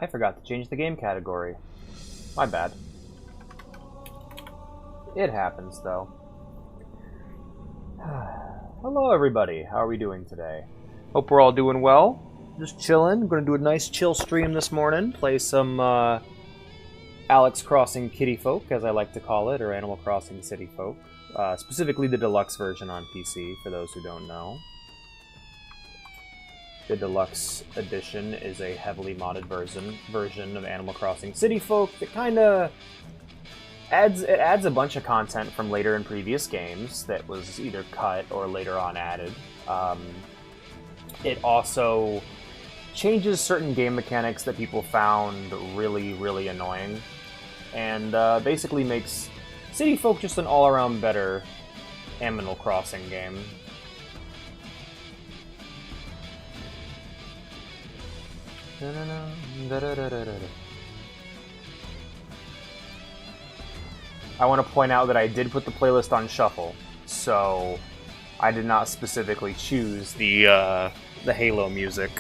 I forgot to change the game category. My bad. It happens, though. Hello, everybody. How are we doing today? Hope we're all doing well. Just chilling. Going to do a nice chill stream this morning. Play some Alex Crossing Kitty Folk, as I like to call it, or Animal Crossing City Folk. Specifically the deluxe version on PC, for those who don't know. The deluxe edition is a heavily modded version of Animal Crossing City Folk that kind of adds a bunch of content from later in previous games that was either cut or later on added. It also changes certain game mechanics that people found really, really annoying, and basically makes City Folk just an all-around better Animal Crossing game. I want to point out that I did put the playlist on shuffle, so I did not specifically choose the Halo music.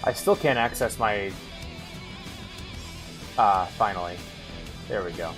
I still can't access my... finally. There we go.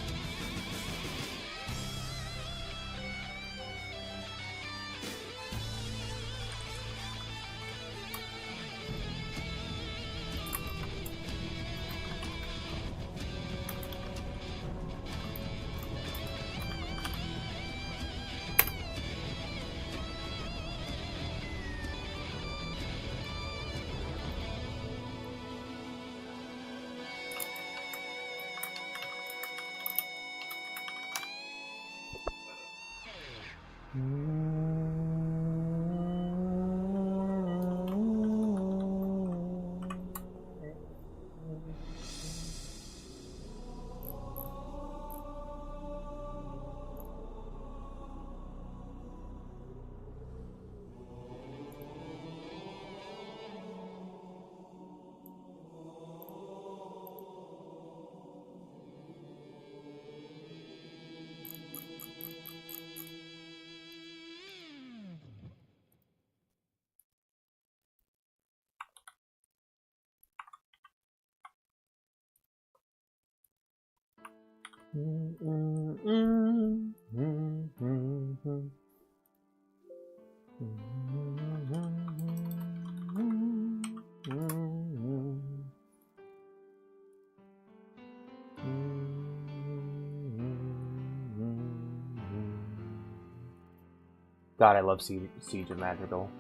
God, I love Siege of Madrigal.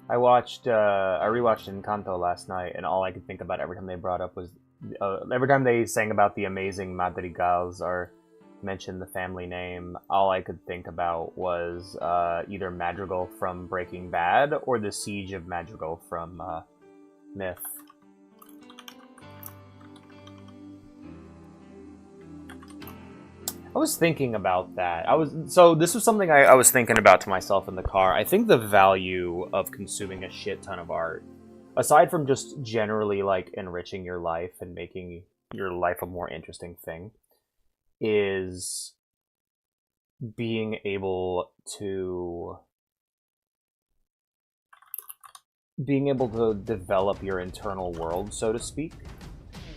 I rewatched Encanto last night, and all I could think about every time they brought up was, every time they sang about the amazing Madrigals or mentioned the family name, all I could think about was either Madrigal from Breaking Bad or the Siege of Madrigal from Myth. I was thinking about that. This was something I was thinking about to myself in the car. I think the value of consuming a shit ton of art, aside from just generally like enriching your life and making your life a more interesting thing, is being able to develop your internal world, so to speak.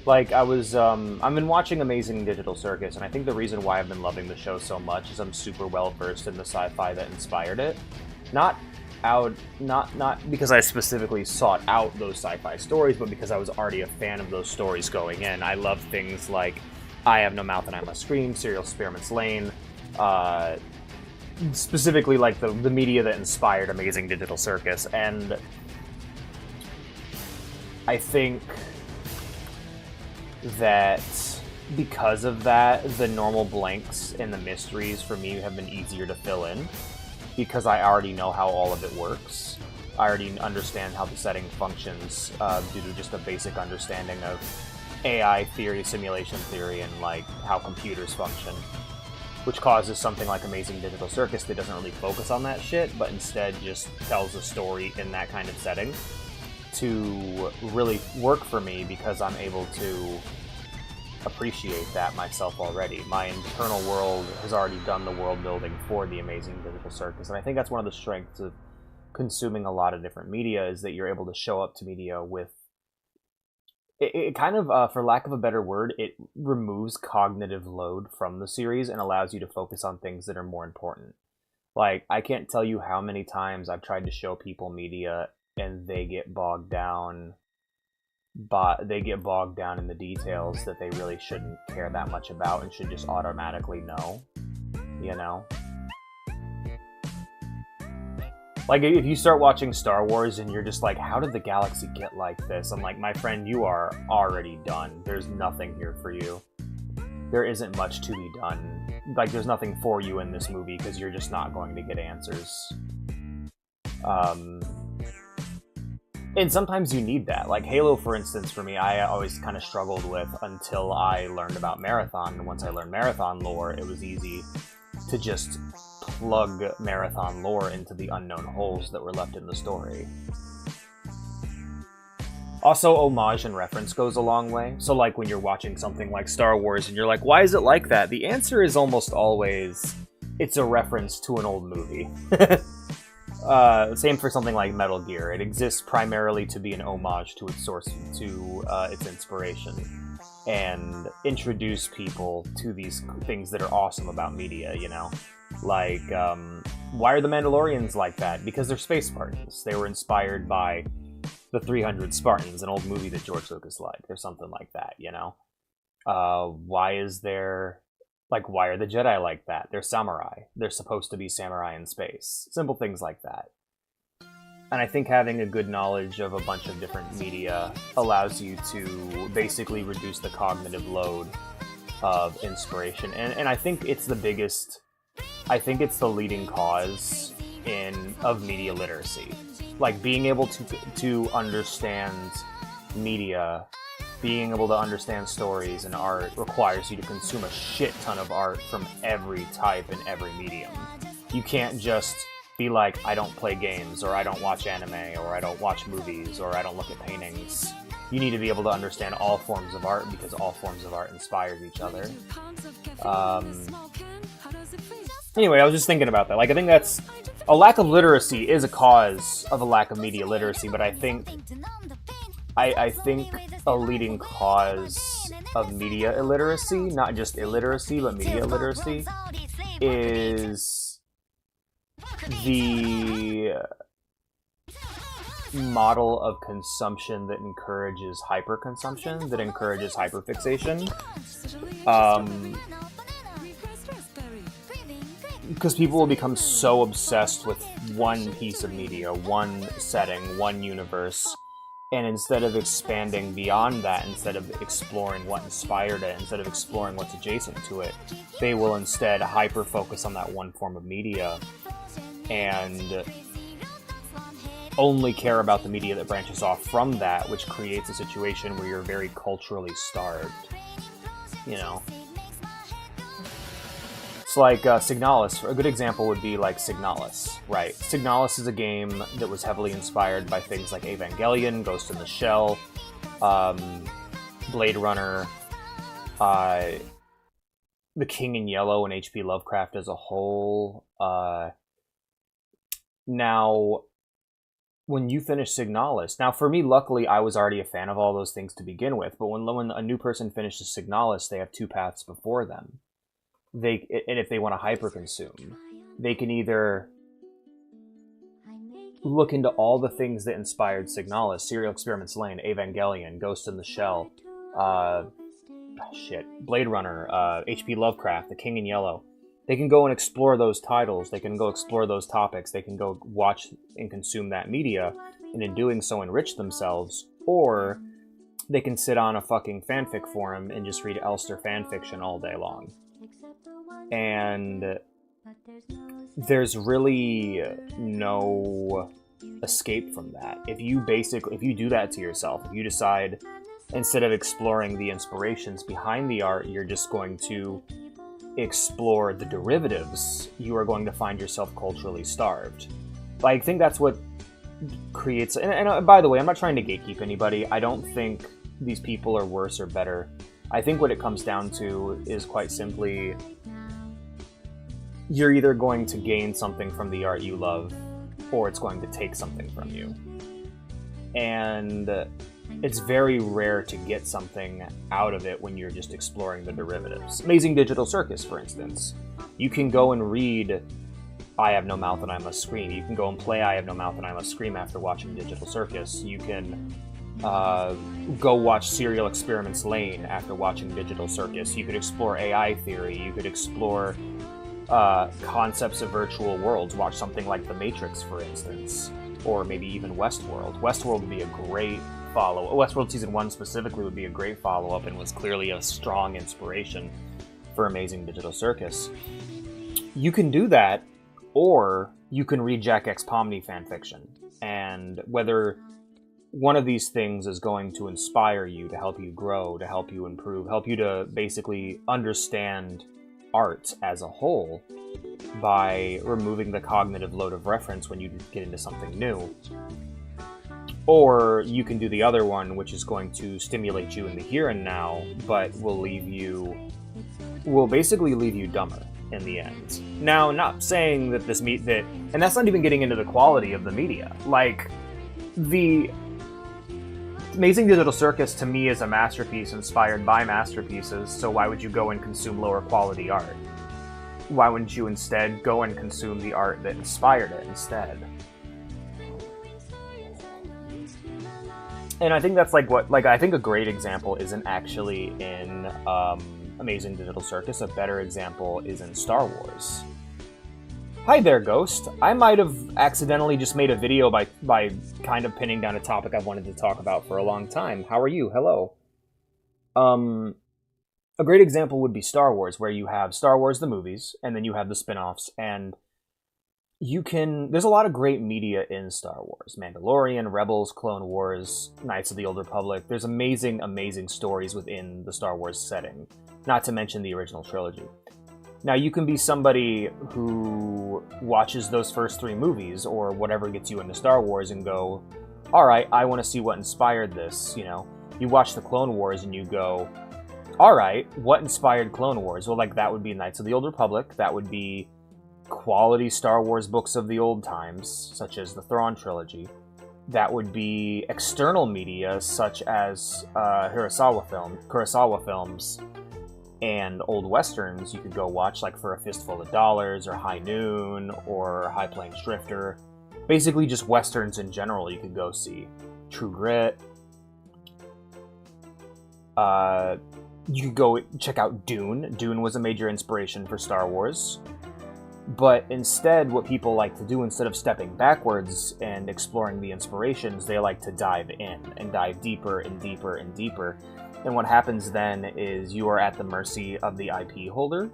Like, I've been watching Amazing Digital Circus, and I think the reason why I've been loving the show so much is I'm super well versed in the sci-fi that inspired it. Not because I specifically sought out those sci-fi stories, but because I was already a fan of those stories going in. I love things like I Have No Mouth and I Must Scream, Serial Spearmint's Lane, specifically like the media that inspired Amazing Digital Circus, and I think that because of that, the normal blanks and the mysteries for me have been easier to fill in, because I already know how all of it works. I already understand how the setting functions due to just a basic understanding of AI theory, simulation theory, and like how computers function, which causes something like Amazing Digital Circus that doesn't really focus on that shit, but instead just tells a story in that kind of setting to really work for me, because I'm able to appreciate that myself already. My internal world has already done the world building for the Amazing Digital Circus, and I think that's one of the strengths of consuming a lot of different media, is that you're able to show up to media with it kind of, for lack of a better word, it removes cognitive load from the series and allows you to focus on things that are more important. Like, I can't tell you how many times I've tried to show people media and they get bogged down in the details that they really shouldn't care that much about and should just automatically know, you know? Like, if you start watching Star Wars and you're just like, how did the galaxy get like this? I'm like, my friend, you are already done. There's nothing here for you. There isn't much to be done. Like, there's nothing for you in this movie, because you're just not going to get answers. And sometimes you need that. Like Halo, for instance, for me, I always kind of struggled with until I learned about Marathon. And once I learned Marathon lore, it was easy to just plug Marathon lore into the unknown holes that were left in the story. Also, homage and reference goes a long way. So like when you're watching something like Star Wars and you're like, why is it like that? The answer is almost always, it's a reference to an old movie. Same for something like Metal Gear. It exists primarily to be an homage to its source, to its inspiration, and introduce people to these things that are awesome about media, you know? Like, why are the Mandalorians like that? Because they're space Spartans. They were inspired by the 300 Spartans, an old movie that George Lucas liked, or something like that, you know? Why are the Jedi like that? They're samurai. They're supposed to be samurai in space. Simple things like that. And I think having a good knowledge of a bunch of different media allows you to basically reduce the cognitive load of inspiration. And I think it's the leading cause of media literacy. Like, being able to understand media, being able to understand stories and art requires you to consume a shit ton of art from every type and every medium. You can't just be like, I don't play games, or I don't watch anime, or I don't watch movies, or I don't look at paintings. You need to be able to understand all forms of art, because all forms of art inspires each other. Anyway, I was just thinking about that. Like, I think that's a lack of literacy is a cause of a lack of media literacy, but I think a leading cause of media illiteracy, not just illiteracy, but media illiteracy, is the model of consumption that encourages hyperconsumption, that encourages hyperfixation. Because people will become so obsessed with one piece of media, one setting, one universe, and instead of expanding beyond that, instead of exploring what inspired it, instead of exploring what's adjacent to it, they will instead hyper-focus on that one form of media and only care about the media that branches off from that, which creates a situation where you're very culturally starved, you know? It's like Signalis. A good example would be like Signalis, right? Signalis is a game that was heavily inspired by things like Evangelion, Ghost in the Shell, Blade Runner, The King in Yellow, and H.P. Lovecraft as a whole. Now, when you finish Signalis, now for me, luckily, I was already a fan of all those things to begin with, but when a new person finishes Signalis, they have two paths before them. And if they want to hyper-consume, they can either look into all the things that inspired Signalis, Serial Experiments Lain, Evangelion, Ghost in the Shell, Blade Runner, H.P. Lovecraft, The King in Yellow. They can go and explore those titles, they can go explore those topics, they can go watch and consume that media, and in doing so enrich themselves, or they can sit on a fucking fanfic forum and just read Elster fanfiction all day long. And there's really no escape from that. If you do that to yourself, if you decide instead of exploring the inspirations behind the art, you're just going to explore the derivatives, you are going to find yourself culturally starved. I think that's what creates... And by the way, I'm not trying to gatekeep anybody. I don't think these people are worse or better. I think what it comes down to is quite simply... you're either going to gain something from the art you love, or it's going to take something from you. And it's very rare to get something out of it when you're just exploring the derivatives. Amazing Digital Circus, for instance. You can go and read I Have No Mouth and I Must Scream. You can go and play I Have No Mouth and I Must Scream after watching Digital Circus. You can go watch Serial Experiments Lain after watching Digital Circus. You could explore AI theory. You could explore concepts of virtual worlds. Watch something like The Matrix, for instance, or maybe even Westworld. Westworld would be a great follow. Westworld Season 1 specifically would be a great follow-up and was clearly a strong inspiration for Amazing Digital Circus. You can do that, or you can read Jack X Pomni fanfiction. And whether one of these things is going to inspire you, to help you grow, to help you improve, help you to basically understand art as a whole by removing the cognitive load of reference when you get into something new. Or you can do the other one, which is going to stimulate you in the here and now, but will basically leave you dumber in the end. Now, not saying that and that's not even getting into the quality of the media. Like, the Amazing Digital Circus to me is a masterpiece inspired by masterpieces, so why would you go and consume lower quality art? Why wouldn't you instead go and consume the art that inspired it instead? And I think that's I think a great example isn't actually in Amazing Digital Circus. A better example is in Star Wars. Hi there, Ghost. I might have accidentally just made a video by kind of pinning down a topic I've wanted to talk about for a long time. How are you? Hello. A great example would be Star Wars, where you have Star Wars the movies, and then you have the spin-offs, and there's a lot of great media in Star Wars. Mandalorian, Rebels, Clone Wars, Knights of the Old Republic. There's amazing, amazing stories within the Star Wars setting, not to mention the original trilogy. Now, you can be somebody who watches those first three movies, or whatever gets you into Star Wars, and go, alright, I want to see what inspired this, you know? You watch the Clone Wars and you go, alright, what inspired Clone Wars? Well, that would be Knights of the Old Republic, that would be quality Star Wars books of the old times, such as the Thrawn trilogy. That would be external media, such as Kurosawa films, and old westerns you could go watch, like For a Fistful of Dollars, or High Noon, or High Plains Drifter. Basically just westerns in general you could go see. True Grit. You could go check out Dune. Dune was a major inspiration for Star Wars. But instead, what people like to do, instead of stepping backwards and exploring the inspirations, they like to dive in and dive deeper and deeper and deeper. And what happens then is you are at the mercy of the IP holder.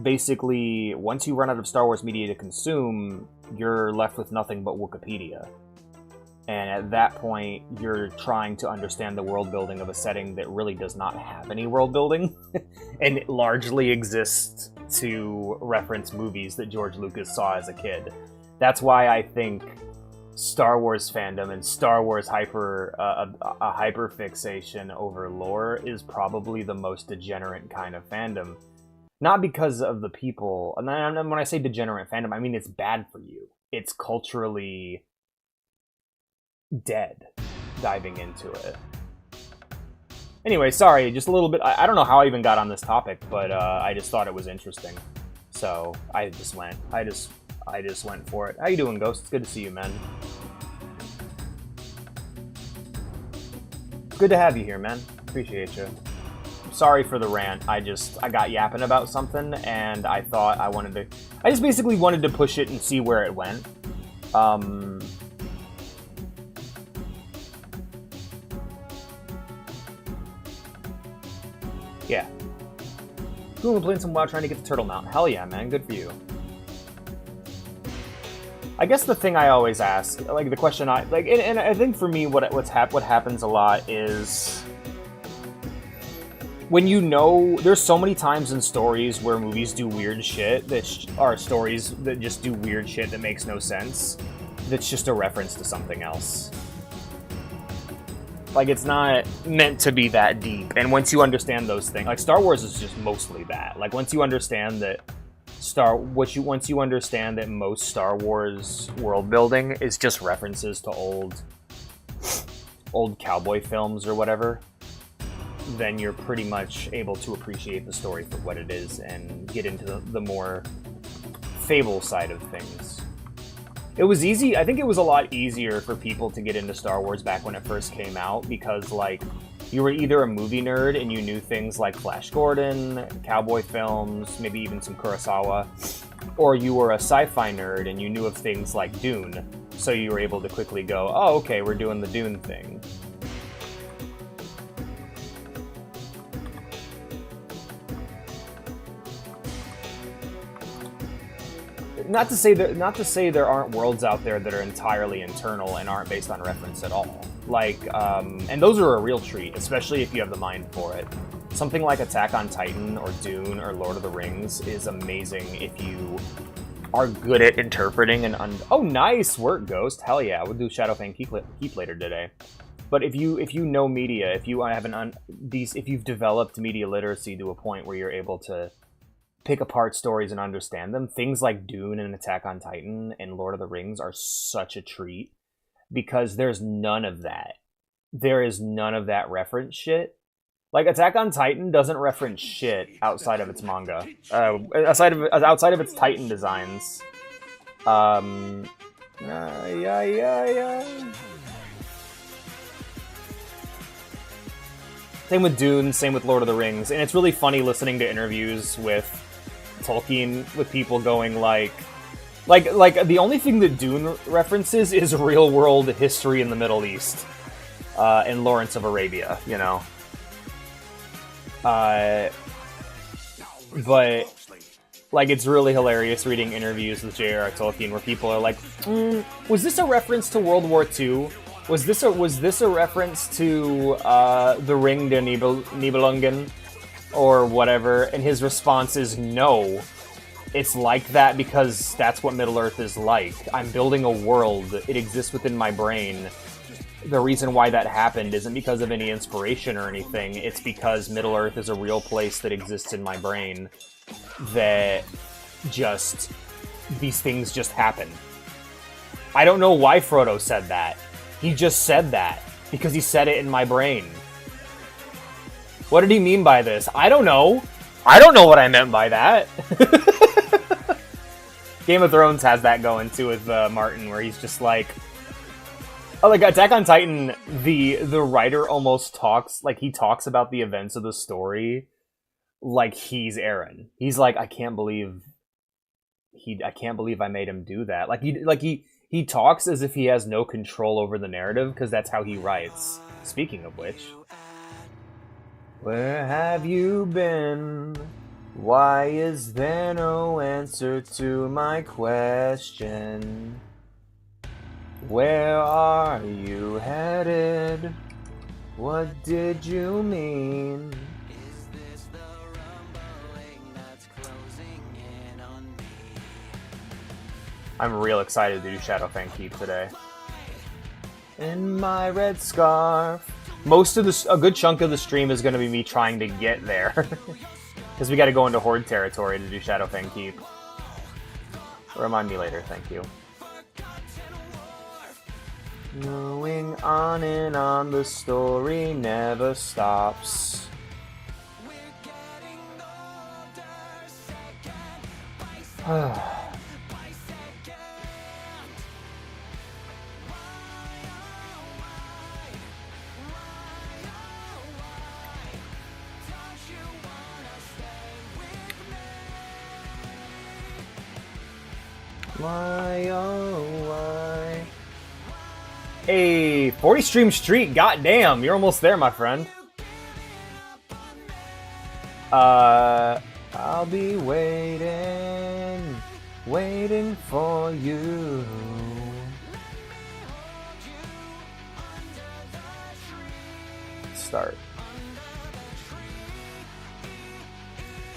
Basically, once you run out of Star Wars media to consume, you're left with nothing but Wikipedia. And at that point, you're trying to understand the world building of a setting that really does not have any world building, and it largely exists to reference movies that George Lucas saw as a kid. That's why I think Star Wars fandom and Star Wars hyperfixation over lore is probably the most degenerate kind of fandom. Not because of the people, and when I say degenerate fandom, I mean it's bad for you. It's culturally dead diving into it. Anyway, sorry, just a little bit. I don't know how I even got on this topic, but I just thought it was interesting, so I just went for it. How you doing, Ghost? It's good to see you, man. Good to have you here, man. Appreciate you. Sorry for the rant. I got yapping about something, and I thought I just basically wanted to push it and see where it went. Yeah. Cool, we're playing some WoW trying to get the Turtle Mount. Hell yeah, man. Good for you. I guess the thing I always ask, like the question and I think for me what happens a lot is when there's so many times in stories where movies do weird shit that are stories that just do weird shit that makes no sense. That's just a reference to something else. Like, it's not meant to be that deep. And once you understand those things, like Star Wars is just mostly that. Like, once you understand that once you understand that most Star Wars world building is just references to old cowboy films or whatever, then you're pretty much able to appreciate the story for what it is and get into the more fable side of things. It was easy. I think it was a lot easier for people to get into Star Wars back when it first came out because, like, you were either a movie nerd and you knew things like Flash Gordon, cowboy films, maybe even some Kurosawa, or you were a sci-fi nerd and you knew of things like Dune, so you were able to quickly go, oh, okay, we're doing the Dune thing. Not to say there aren't worlds out there that are entirely internal and aren't based on reference at all. Like, and those are a real treat, especially if you have the mind for it. Something like Attack on Titan or Dune or Lord of the Rings is amazing if you are good at interpreting and oh, nice work, Ghost. Hell yeah, we'll do Shadowfang Keep later today. But if you know media, if you've developed media literacy to a point where you're able to pick apart stories and understand them, things like Dune and Attack on Titan and Lord of the Rings are such a treat because there's none of that. There is none of that reference shit. Like, Attack on Titan doesn't reference shit outside of its manga. Outside of its Titan designs. Same with Dune, same with Lord of the Rings. And it's really funny listening to interviews with Tolkien, with people going like the only thing that Dune references is real world history in the Middle East, and Lawrence of Arabia, you know. But like, it's really hilarious reading interviews with J.R.R. Tolkien where people are like, was this a reference to World War II? Was this a reference to the Ring der Nibelungen? Or whatever, and his response is no. It's like that because that's what Middle-earth is like. I'm building a world. It exists within my brain. The reason why that happened isn't because of any inspiration or anything. It's because Middle-earth is a real place that exists in my brain that these things just happen. I don't know why Frodo said that. He just said that because he said it in my brain. What did he mean by this? I don't know. I don't know what I meant by that. Game of Thrones has that going too with Martin, where he's just like, oh, like Attack on Titan. The writer almost talks about the events of the story like he's Aaron. He's like, I can't believe I made him do that. He talks as if he has no control over the narrative because that's how he writes. Speaking of which. Where have you been? Why is there no answer to my question? Where are you headed? What did you mean? I'm real excited to do Shadowfang Keep today. In my red scarf. A good chunk of the stream is going to be me trying to get there. Because we got to go into Horde territory to do Shadowfang Keep. Remind me later, thank you. Going on and on, the story never stops. Why, oh, why? Hey, 40 stream streak, goddamn, you're almost there, my friend. I'll be waiting for you. Start.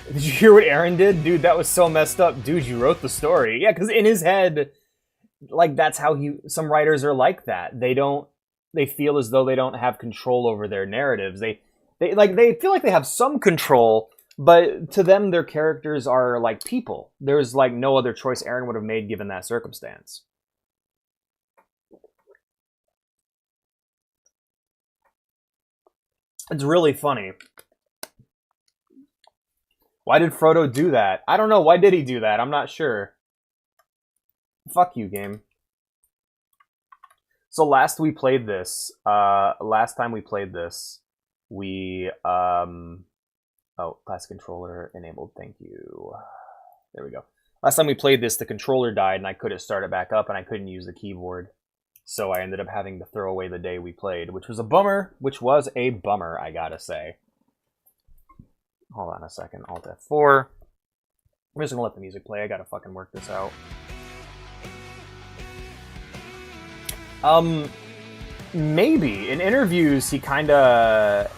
Did you hear what Aaron did? Dude, that was so messed up. Dude, you wrote the story. Yeah, because in his head, like, that's how some writers are like that. They feel as though they don't have control over their narratives. They feel like they have some control, but to them, their characters are like people. There's like no other choice Aaron would have made given that circumstance. It's really funny. Why did Frodo do that? I don't know. Why did he do that? I'm not sure. Fuck you, game. So last time we played this, we oh, class controller enabled. Thank you. There we go. Last time we played this, the controller died and I couldn't start it back up and I couldn't use the keyboard. So I ended up having to throw away the day we played, which was a bummer, I gotta say. Hold on a second. Alt F4. I'm just gonna let the music play. I gotta fucking work this out. Maybe. In interviews, he kinda...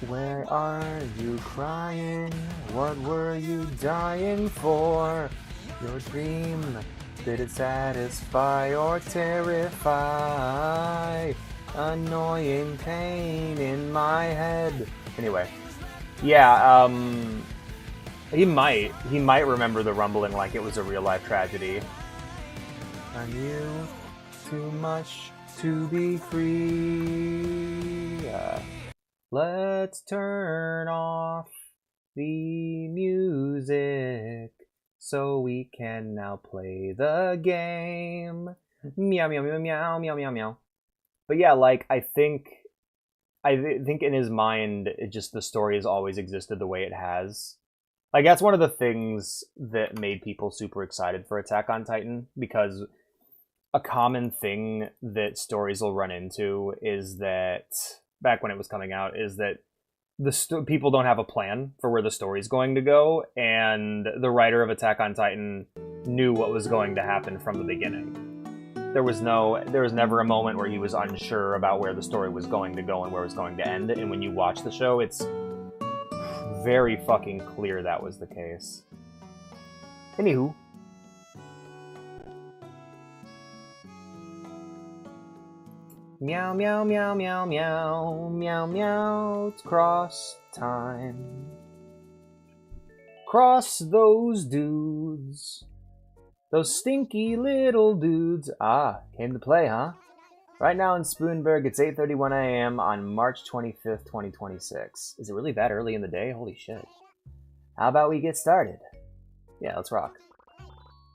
Where are you crying? What were you dying for? Your dream, did it satisfy or terrify? Annoying pain in my head. Anyway, yeah, he might remember the rumbling like it was a real life tragedy. I knew too much to be free. Let's turn off the music so we can now play the game. Meow, meow, meow, meow, meow, meow, meow. But yeah, like, I think in his mind, the story has always existed the way it has. Like, that's one of the things that made people super excited for Attack on Titan, because a common thing that stories will run into is that, back when it was coming out, is that people don't have a plan for where the story's going to go, and the writer of Attack on Titan knew what was going to happen from the beginning. There was never a moment where he was unsure about where the story was going to go and where it was going to end, and when you watch the show, it's very fucking clear that was the case. Anywho. Meow, meow, meow, meow, meow, meow, meow, it's cross time. Cross those dudes. Those stinky little dudes. Ah, came to play, huh? Right now in Spoonberg, it's 8:31 a.m. on March 25th, 2026. Is it really that early in the day? Holy shit. How about we get started? Yeah, let's rock.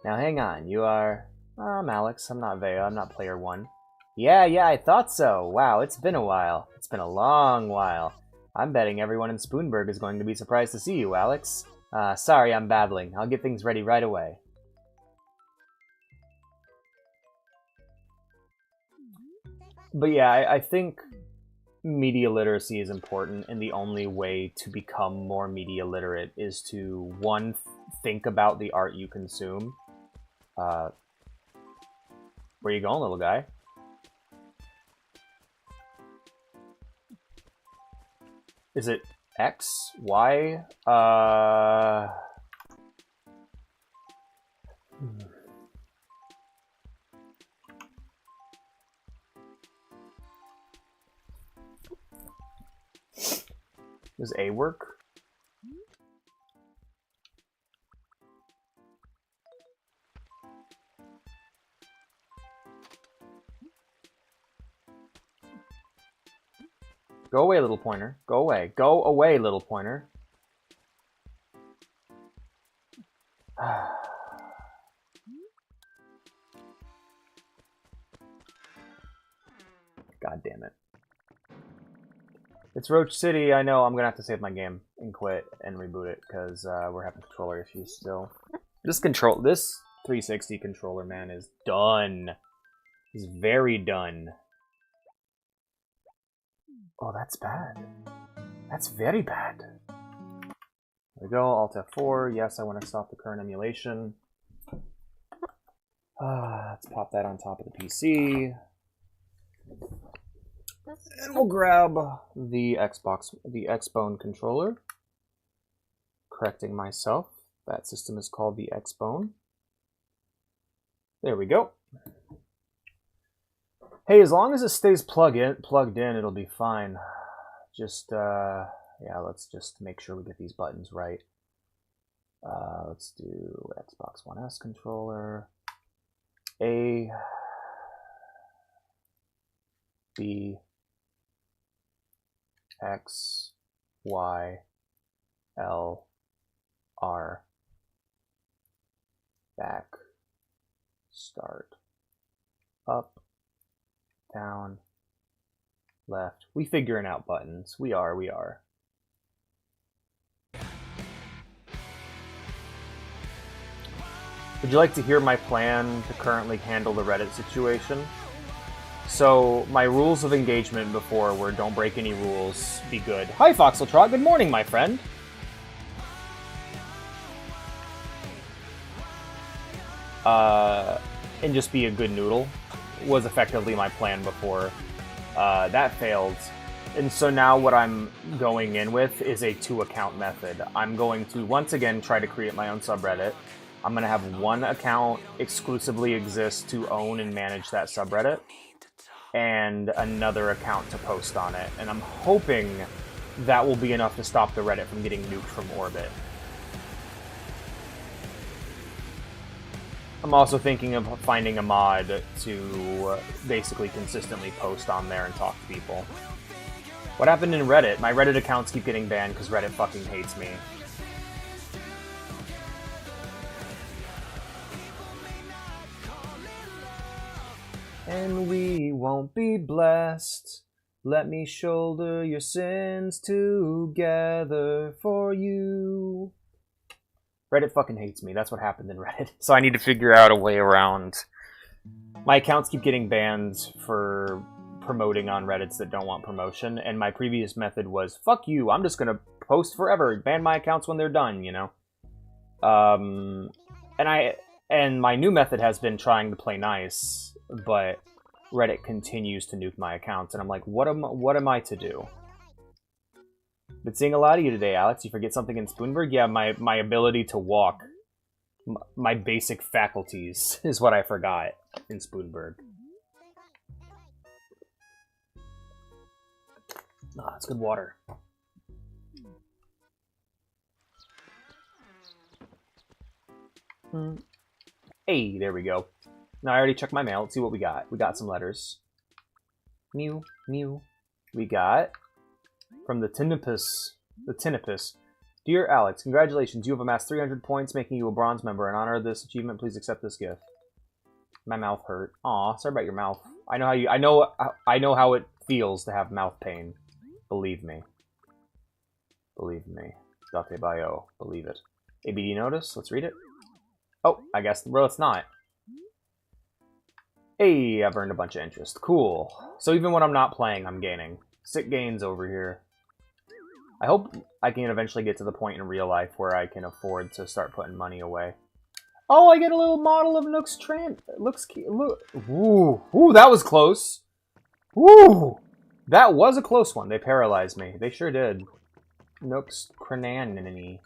Now hang on, you are... I'm Alex, I'm not Vea, I'm not player 1. Yeah, I thought so. Wow, it's been a while. It's been a long while. I'm betting everyone in Spoonberg is going to be surprised to see you, Alex. Sorry, I'm babbling. I'll get things ready right away. But yeah, I think media literacy is important, and the only way to become more media literate is to, one, think about the art you consume. Where you going, little guy? Is it X? Y? Does A work? Go away, little pointer. Go away. Go away, little pointer. God damn it. It's Roach City. I know I'm gonna have to save my game and quit and reboot it because we're having controller issues still. This 360 controller, man, is done. Is very done. Oh, that's bad. That's very bad. There we go. Alt F4. Yes, I want to stop the current emulation. Let's pop that on top of the PC. And we'll grab the Xbone controller. Correcting myself. That system is called the Xbone. There we go. Hey, as long as it stays plugged in, it'll be fine. Just, yeah, let's just make sure we get these buttons right. Let's do Xbox One S controller. A, B, X, Y, L, R, back, start, up, down, left. We figuring out buttons. We are. Would you like to hear my plan to currently handle the Reddit situation? So, my rules of engagement before were don't break any rules, be good. Hi, Foxeltrot. Good morning, my friend. And just be a good noodle was effectively my plan before. That failed. And so now what I'm going in with is a 2-account method. I'm going to, once again, try to create my own subreddit. I'm going to have one account exclusively exist to own and manage that subreddit, and another account to post on it. And I'm hoping that will be enough to stop the Reddit from getting nuked from orbit. I'm also thinking of finding a mod to basically consistently post on there and talk to people. What happened in Reddit? My Reddit accounts keep getting banned because Reddit fucking hates me. And we won't be blessed. Let me shoulder your sins together for you. Reddit fucking hates me. That's what happened in Reddit. So I need to figure out a way around. My accounts keep getting banned for promoting on Reddits that don't want promotion, and my previous method was, fuck you, I'm just gonna post forever, ban my accounts when they're done, you know? And my new method has been trying to play nice, but Reddit continues to nuke my accounts, and I'm like, what am I to do? Been seeing a lot of you today, Alex. You forget something in Spoonberg? Yeah, my ability to walk. My basic faculties is what I forgot in Spoonberg. Ah, that's good water. Hey, there we go. Now I already checked my mail. Let's see what we got. We got some letters. Mew, mew. We got from the Tinnitus. Dear Alex, congratulations. You have amassed 300 points, making you a bronze member. In honor of this achievement, please accept this gift. My mouth hurt. Aw, sorry about your mouth. I know how it feels to have mouth pain. Believe me. Believe me. Date bio. Believe it. ABD notice. Let's read it. Oh, I guess. Well, it's not. Hey, I've earned a bunch of interest. Cool. So even when I'm not playing, I'm gaining. Sick gains over here. I hope I can eventually get to the point in real life where I can afford to start putting money away. Oh, I get a little model of Nook's look. Ooh, that was close. Ooh, that was a close one. They paralyzed me. They sure did. Nook's Crananini.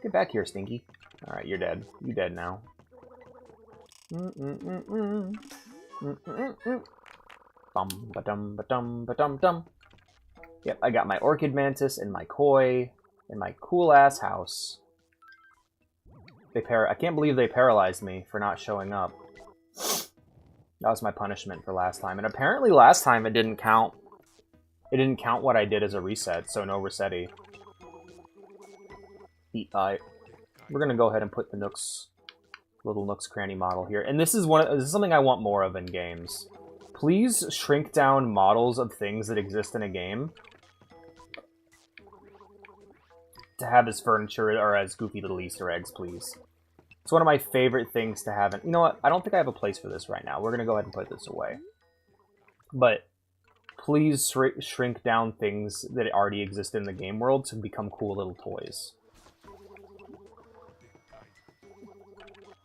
Get back here, Stinky. Alright, you're dead. You dead now. Bum-ba-dum-ba-dum-ba-dum-dum. Yep, I got my Orchid Mantis and my Koi in my cool-ass house. I can't believe they paralyzed me for not showing up. That was my punishment for last time. And apparently last time it didn't count. It didn't count what I did as a reset, so no resetti. We're gonna go ahead and put the little Nook's Cranny model here. And this is something I want more of in games. Please shrink down models of things that exist in a game to have as furniture or as goofy little Easter eggs, please. It's one of my favorite things to have. You know what? I don't think I have a place for this right now. We're going to go ahead and put this away. But please shrink down things that already exist in the game world to become cool little toys.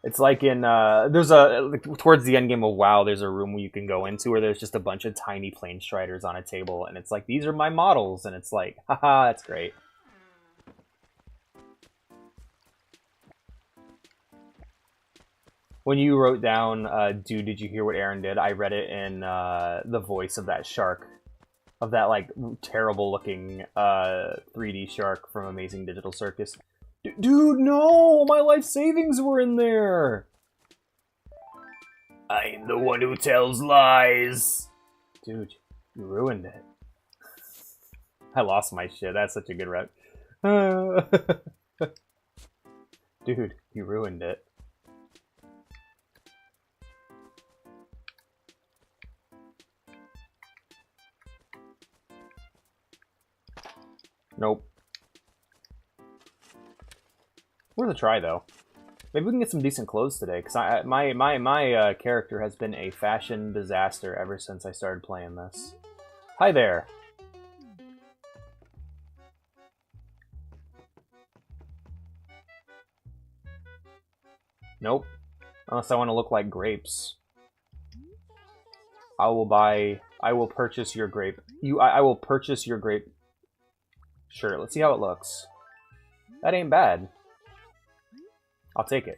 It's like in, towards the end game of WoW, there's a room where you can go into where there's just a bunch of tiny plane striders on a table, and it's like, these are my models, and it's like, haha, that's great. When you wrote down, dude, did you hear what Aaron did? I read it in the voice of that shark. Of that, like, terrible-looking 3D shark from Amazing Digital Circus. Dude, no! My life savings were in there! I'm the one who tells lies! Dude, you ruined it. I lost my shit. That's such a good rep. Dude, you ruined it. Nope. Worth a try, though. Maybe we can get some decent clothes today, because my character has been a fashion disaster ever since I started playing this. Hi there. Nope. Unless I want to look like grapes. I will purchase your grape. I will purchase your grape. Sure, let's see how it looks. That ain't bad. I'll take it.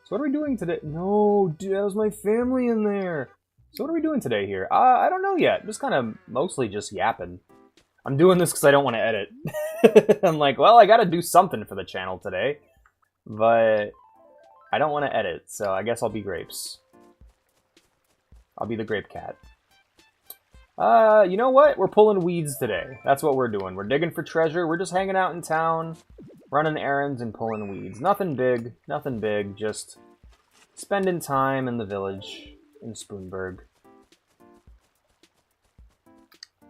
So what are we doing today? No, dude, that was my family in there. So what are we doing today here? I don't know yet. Just kind of mostly just yapping. I'm doing this because I don't want to edit. I'm like, well, I got to do something for the channel today. But I don't want to edit, so I guess I'll be grapes. I'll be the grape cat. You know what? We're pulling weeds today. That's what we're doing. We're digging for treasure. We're just hanging out in town, running errands and pulling weeds. Nothing big, just spending time in the village in Spoonburg.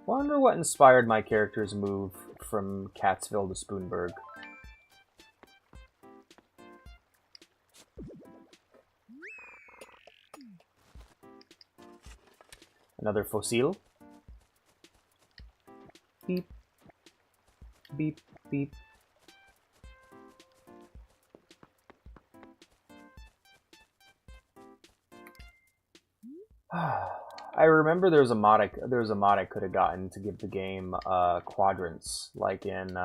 Wonder what inspired my character's move from Cattsville to Spoonburg. Another fossil. Beep. Beep, beep. I remember there was a mod I could have gotten to give the game quadrants, like in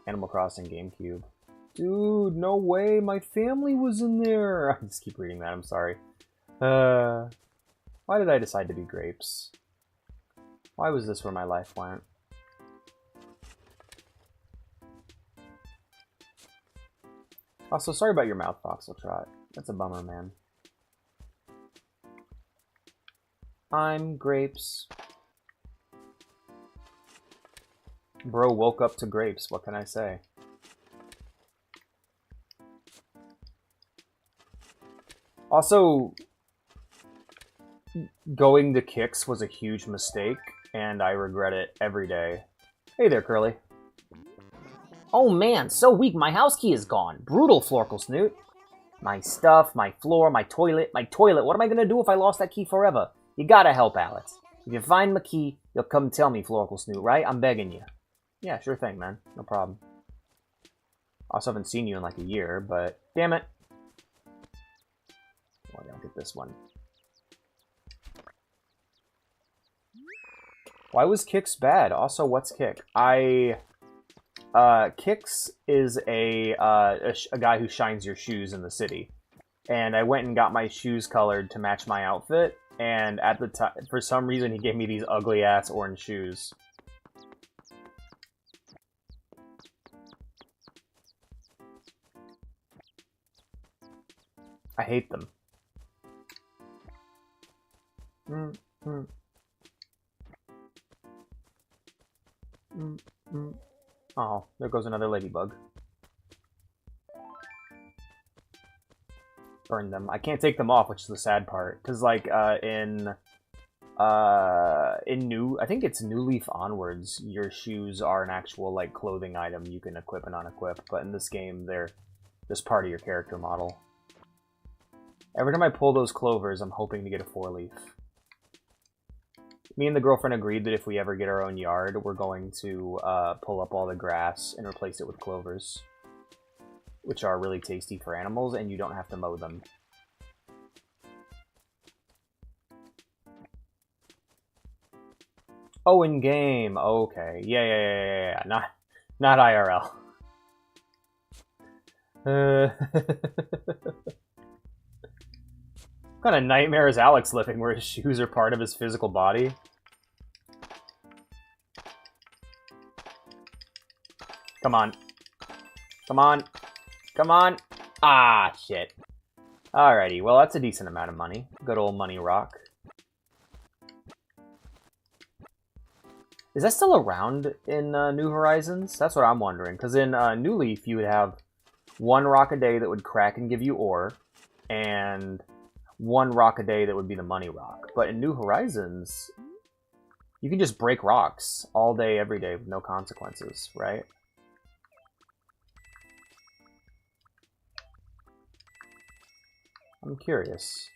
Animal Crossing GameCube. Dude, no way, my family was in there! I just keep reading that, I'm sorry. Why did I decide to be grapes? Why was this where my life went? Also, sorry about your mouth, Foxeltrot. That's a bummer, man. I'm grapes. Bro woke up to grapes, what can I say? Also, going to Kix was a huge mistake, and I regret it every day. Hey there, Curly. Oh man, so weak, my house key is gone. Brutal, Florkle Snoot. My stuff, my floor, my toilet. My toilet. What am I gonna do if I lost that key forever? You gotta help, Alex. If you find my key, you'll come tell me, Floricle Snoot, right? I'm begging you. Yeah, sure thing, man. No problem. Also haven't seen you in like a year, but damn it. Well, I'll get this one. Why was Kix bad? Also, what's Kick? Kix is a guy who shines your shoes in the city. And I went and got my shoes colored to match my outfit. And at the time, for some reason, he gave me these ugly-ass orange shoes. I hate them. Oh, there goes another ladybug. Burn them. I can't take them off, which is the sad part. Because, like, in I think it's New Leaf onwards, your shoes are an actual, like, clothing item you can equip and unequip. But in this game, they're just part of your character model. Every time I pull those clovers, I'm hoping to get a 4-leaf. Me and the girlfriend agreed that if we ever get our own yard, we're going to pull up all the grass and replace it with clovers. Which are really tasty for animals, and you don't have to mow them. Oh, in-game. Okay. Yeah. Not IRL. What kind of nightmare is Alex living where his shoes are part of his physical body? Come on. Come on. Come on! Ah, shit. Alrighty, well that's a decent amount of money. Good old money rock. Is that still around in New Horizons? That's what I'm wondering. Because in New Leaf, you would have 1 rock a day that would crack and give you ore, and 1 rock a day that would be the money rock. But in New Horizons, you can just break rocks all day, every day with no consequences, right? I'm curious.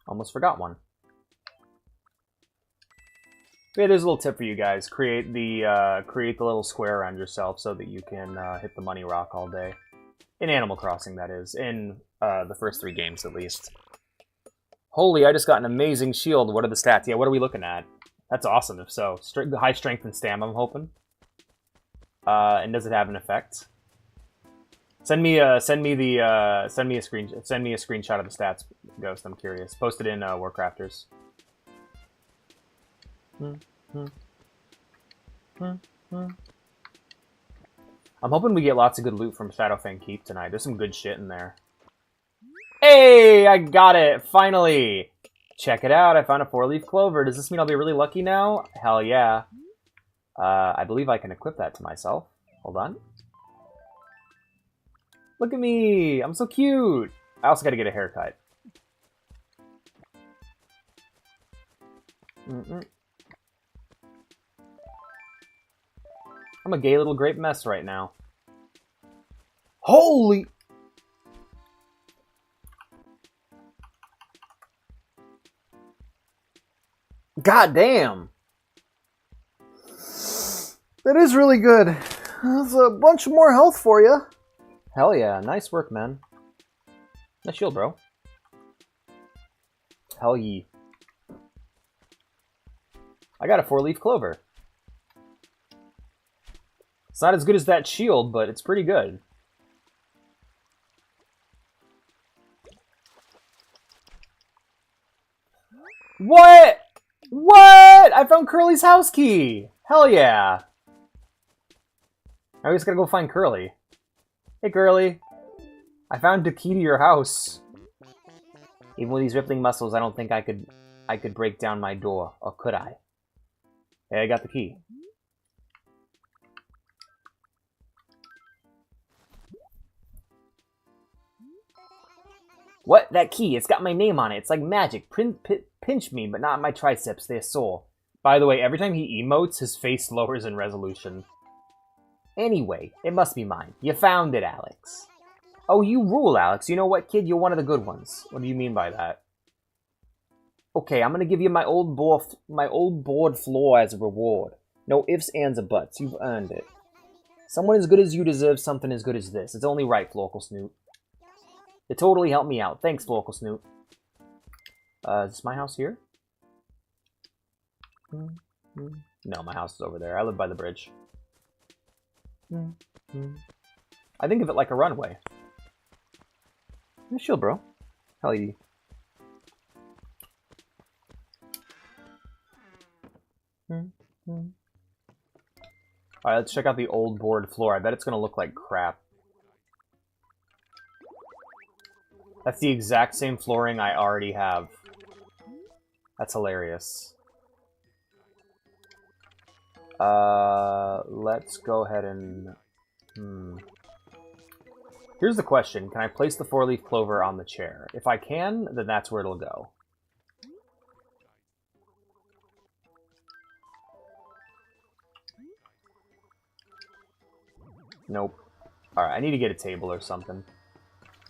Almost forgot one. Yeah, there's a little tip for you guys. Create the little square around yourself so that you can hit the money rock all day. In Animal Crossing, that is. In the first 3 games, at least. Holy, I just got an amazing shield. What are the stats? Yeah, what are we looking at? That's awesome, if so. High strength and stam, I'm hoping. And does it have an effect? Send me a screenshot of the stats, Ghost. I'm curious. Post it in Warcrafters. I'm hoping we get lots of good loot from Shadowfang Keep tonight. There's some good shit in there. Hey, I got it! Finally! Check it out, I found a 4-leaf clover. Does this mean I'll be really lucky now? Hell yeah. I believe I can equip that to myself. Hold on. Look at me! I'm so cute! I also gotta get a haircut. I'm a gay little grape mess right now. Holy... God damn! That is really good. That's a bunch more health for you. Hell yeah, nice work, man. Nice shield, bro. Hell ye. I got a 4-leaf clover. It's not as good as that shield, but it's pretty good. What? What? I found Curly's house key! Hell yeah! I just gotta go find Curly. Hey, Curly. I found the key to your house. Even with these rippling muscles, I don't think I could break down my door. Or could I? Hey, I got the key. What? That key, it's got my name on it. It's like magic. Pinch me, but not my triceps. They're sore. By the way, every time he emotes, his face lowers in resolution. Anyway, it must be mine. You found it, Alex. Oh, you rule, Alex. You know what, kid? You're one of the good ones. What do you mean by that? Okay, I'm gonna give you my old board floor as a reward. No ifs, ands, or buts. You've earned it. Someone as good as you deserves something as good as this. It's only right, Florkle Snoot. It totally helped me out. Thanks, Florkle Snoot. Is this my house here? No, my house is over there. I live by the bridge. I think of it like a runway. Chill, bro. Hell yeah. Alright, let's check out the old board floor. I bet it's gonna look like crap. That's the exact same flooring I already have. That's hilarious. Let's go ahead and... Here's the question. Can I place the 4-leaf clover on the chair? If I can, then that's where it'll go. Nope. Alright, I need to get a table or something.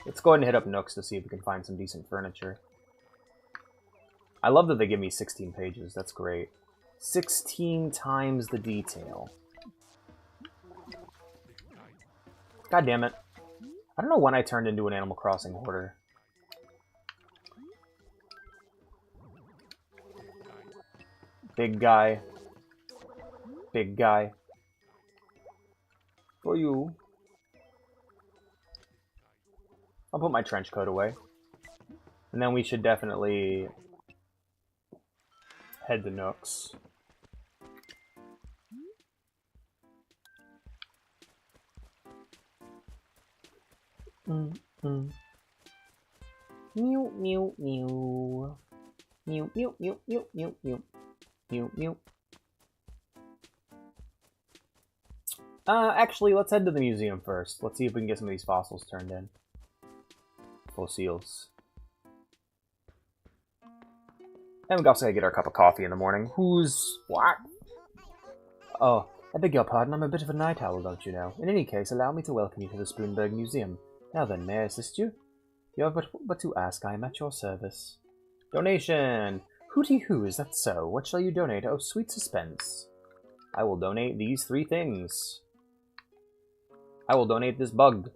Let's go ahead and hit up Nooks to see if we can find some decent furniture. I love that they give me 16 pages. That's great. 16 times the detail. God damn it. I don't know when I turned into an Animal Crossing hoarder. Big guy. Big guy. For you. I'll put my trench coat away. And then we should definitely head to Nooks. Mew, mew, mew. Mew, mew, mew, mew, mew, mew. Mew, mew. Actually, let's head to the museum first. Let's see if we can get some of these fossils turned in. Fossils. And we also gotta get our cup of coffee in the morning. Who's... what? Oh, I beg your pardon, I'm a bit of a night owl, don't you know? In any case, allow me to welcome you to the Spoonberg Museum. Now then, may I assist you? You have but to ask, I am at your service. Donation! Hooty-hoo, is that so? What shall you donate? Oh, sweet suspense. I will donate these 3 things. I will donate this bug.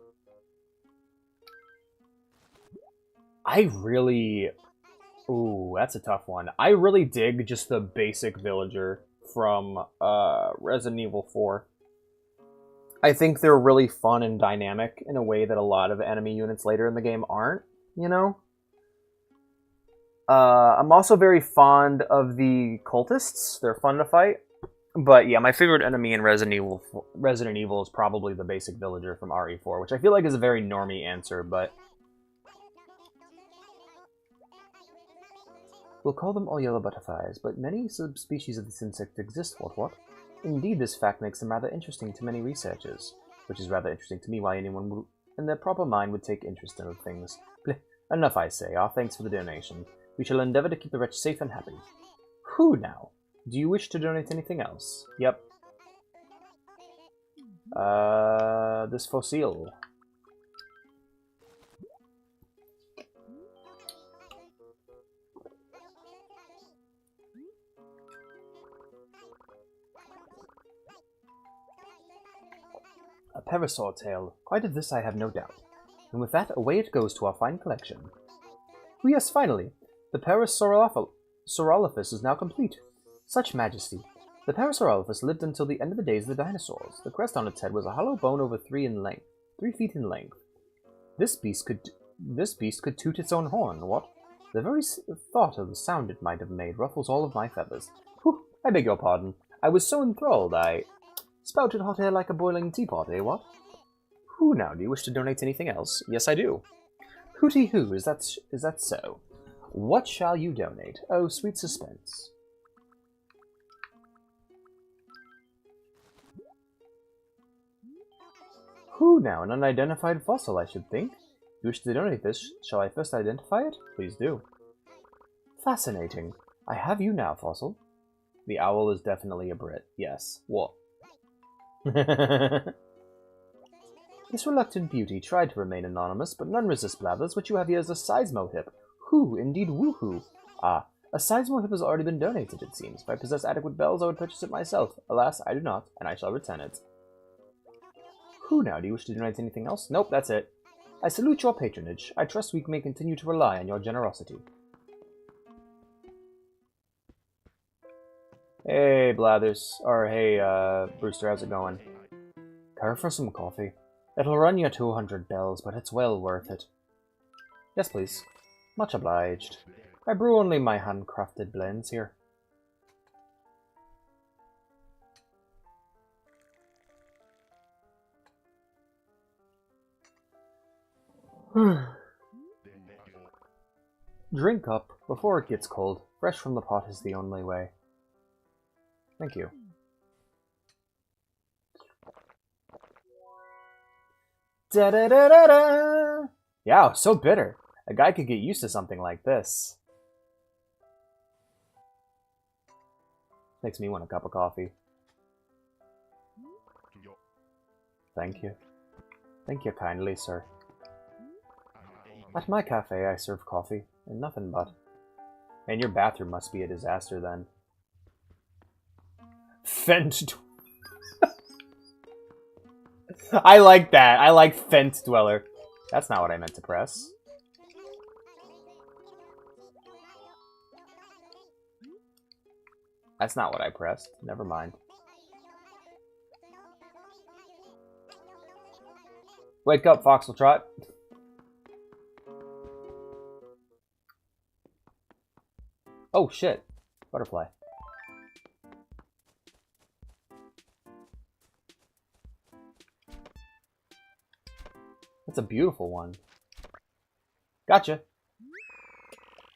I really... Ooh, that's a tough one. I really dig just the basic villager from Resident Evil 4. I think they're really fun and dynamic in a way that a lot of enemy units later in the game aren't, you know? I'm also very fond of the cultists. They're fun to fight. But yeah, my favorite enemy in Resident Evil is probably the basic villager from RE4, which I feel like is a very normie answer, but... We'll call them all yellow butterflies, but many subspecies of this insect exist, what? Indeed, this fact makes them rather interesting to many researchers, which is rather interesting to me why anyone in their proper mind would take interest in the things. Bleh. Enough, I say. Our thanks for the donation. We shall endeavor to keep the wretch safe and happy. Who now? Do you wish to donate anything else? Yep. This fossil. A parasaur tail. Quite of this I have no doubt. And with that, away it goes to our fine collection. Oh yes, finally! The Parasaurolophus is now complete. Such majesty. The Parasaurolophus lived until the end of the days of the dinosaurs. The crest on its head was a hollow bone over 3 feet in length. This beast could toot its own horn, what? The very thought of the sound it might have made ruffles all of my feathers. Whew, I beg your pardon. I was so enthralled, I... Spouted hot air like a boiling teapot, eh, what? Who now, do you wish to donate anything else? Yes, I do. Hooty-hoo, is that so? What shall you donate? Oh, sweet suspense. Who now, an unidentified fossil, I should think. You wish to donate this, shall I first identify it? Please do. Fascinating. I have you now, fossil. The owl is definitely a Brit. Yes. What? This reluctant beauty tried to remain anonymous, but none resist Blathers. What you have here is a Seismo hip. Who, indeed woohoo. Ah, a Seismo hip has already been donated, it seems. If I possess adequate bells, I would purchase it myself. Alas, I do not, and I shall return it. Who now? Do you wish to donate anything else? Nope, that's it. I salute your patronage. I trust we may continue to rely on your generosity. Hey, Blathers. Or, hey, Brewster, how's it going? Care for some coffee? It'll run you 200 bells, but it's well worth it. Yes, please. Much obliged. I brew only my handcrafted blends here. Drink up before it gets cold. Fresh from the pot is the only way. Thank you. Da da da da da! Yeah, so bitter. A guy could get used to something like this. Makes me want a cup of coffee. Thank you. Thank you kindly, sir. At my cafe, I serve coffee, and nothing but. And your bathroom must be a disaster, then. Fent. I like that. I like Fent Dweller. That's not what I meant to press. That's not what I pressed. Never mind. Wake up, Foxeltrot. Oh, shit. Butterfly. That's a beautiful one. Gotcha.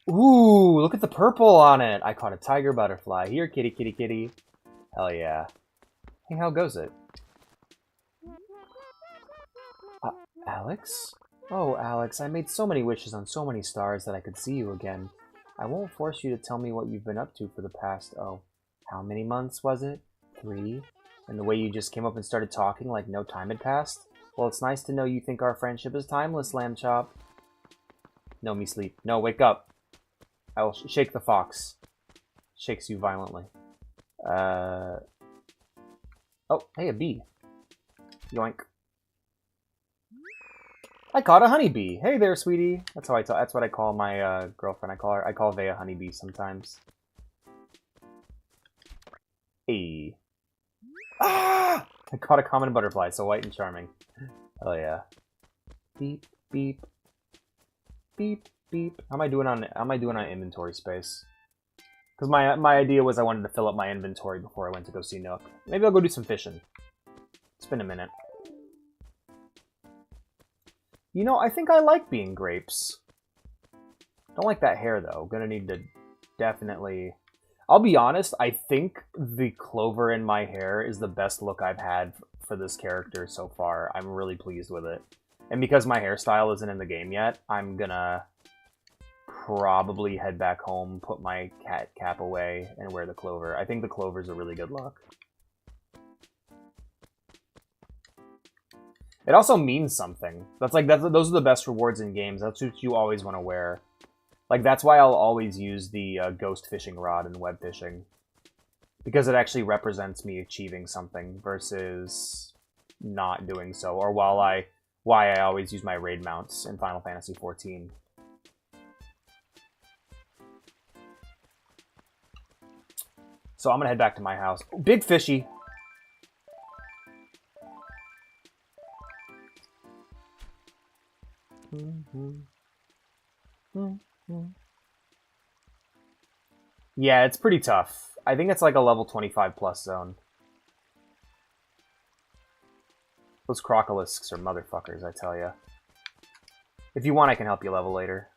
Ooh, look at the purple on it. I caught a tiger butterfly. Here, kitty, kitty, kitty. Hell yeah. Hey, how goes it? Alex? Oh, Alex, I made so many wishes on so many stars that I could see you again. I won't force you to tell me what you've been up to for the past, oh, how many months was it? 3? And the way you just came up and started talking like no time had passed? Well, it's nice to know you think our friendship is timeless, Lamb Chop. No, me sleep. No, wake up. I will shake the fox. Shakes you violently. Oh, hey, a bee. Yoink. I caught a honeybee. Hey there, sweetie. That's how that's what I call my girlfriend. I call Vea honeybee sometimes. Hey. Ah! I caught a common butterfly, so white and charming. Oh yeah. Beep beep. Beep beep. How am I doing on inventory space? Because my idea was I wanted to fill up my inventory before I went to go see Nook. Maybe I'll go do some fishing. It's been a minute. You know, I think I like being grapes. Don't like that hair, though. Gonna need to definitely... I'll be honest, I think the clover in my hair is the best look I've had for this character so far. I'm really pleased with it. And because my hairstyle isn't in the game yet, I'm gonna probably head back home, put my cat cap away, and wear the clover. I think the clover's a really good look. It also means something. Those are the best rewards in games. That's what you always want to wear. Like, that's why I'll always use the ghost fishing rod in web fishing. Because it actually represents me achieving something versus not doing so. Or why I always use my raid mounts in Final Fantasy XIV. So I'm gonna head back to my house. Oh, big fishy! Yeah, it's pretty tough. I think it's like a level 25 plus zone. Those crocolisks are motherfuckers, I tell ya. If you want, I can help you level later.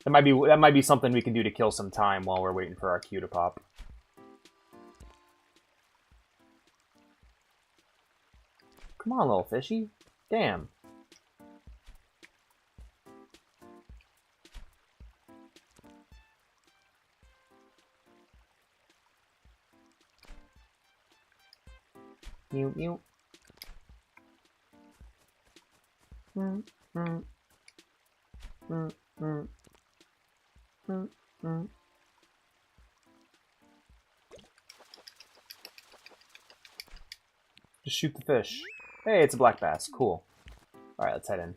That might be something we can do to kill some time while we're waiting for our queue to pop. Come on, little fishy. Damn. Mew mew. Mm, mm. Mm, mm. Mm, mm. Just shoot the fish. Hey, it's a black bass. Cool. Alright, let's head in.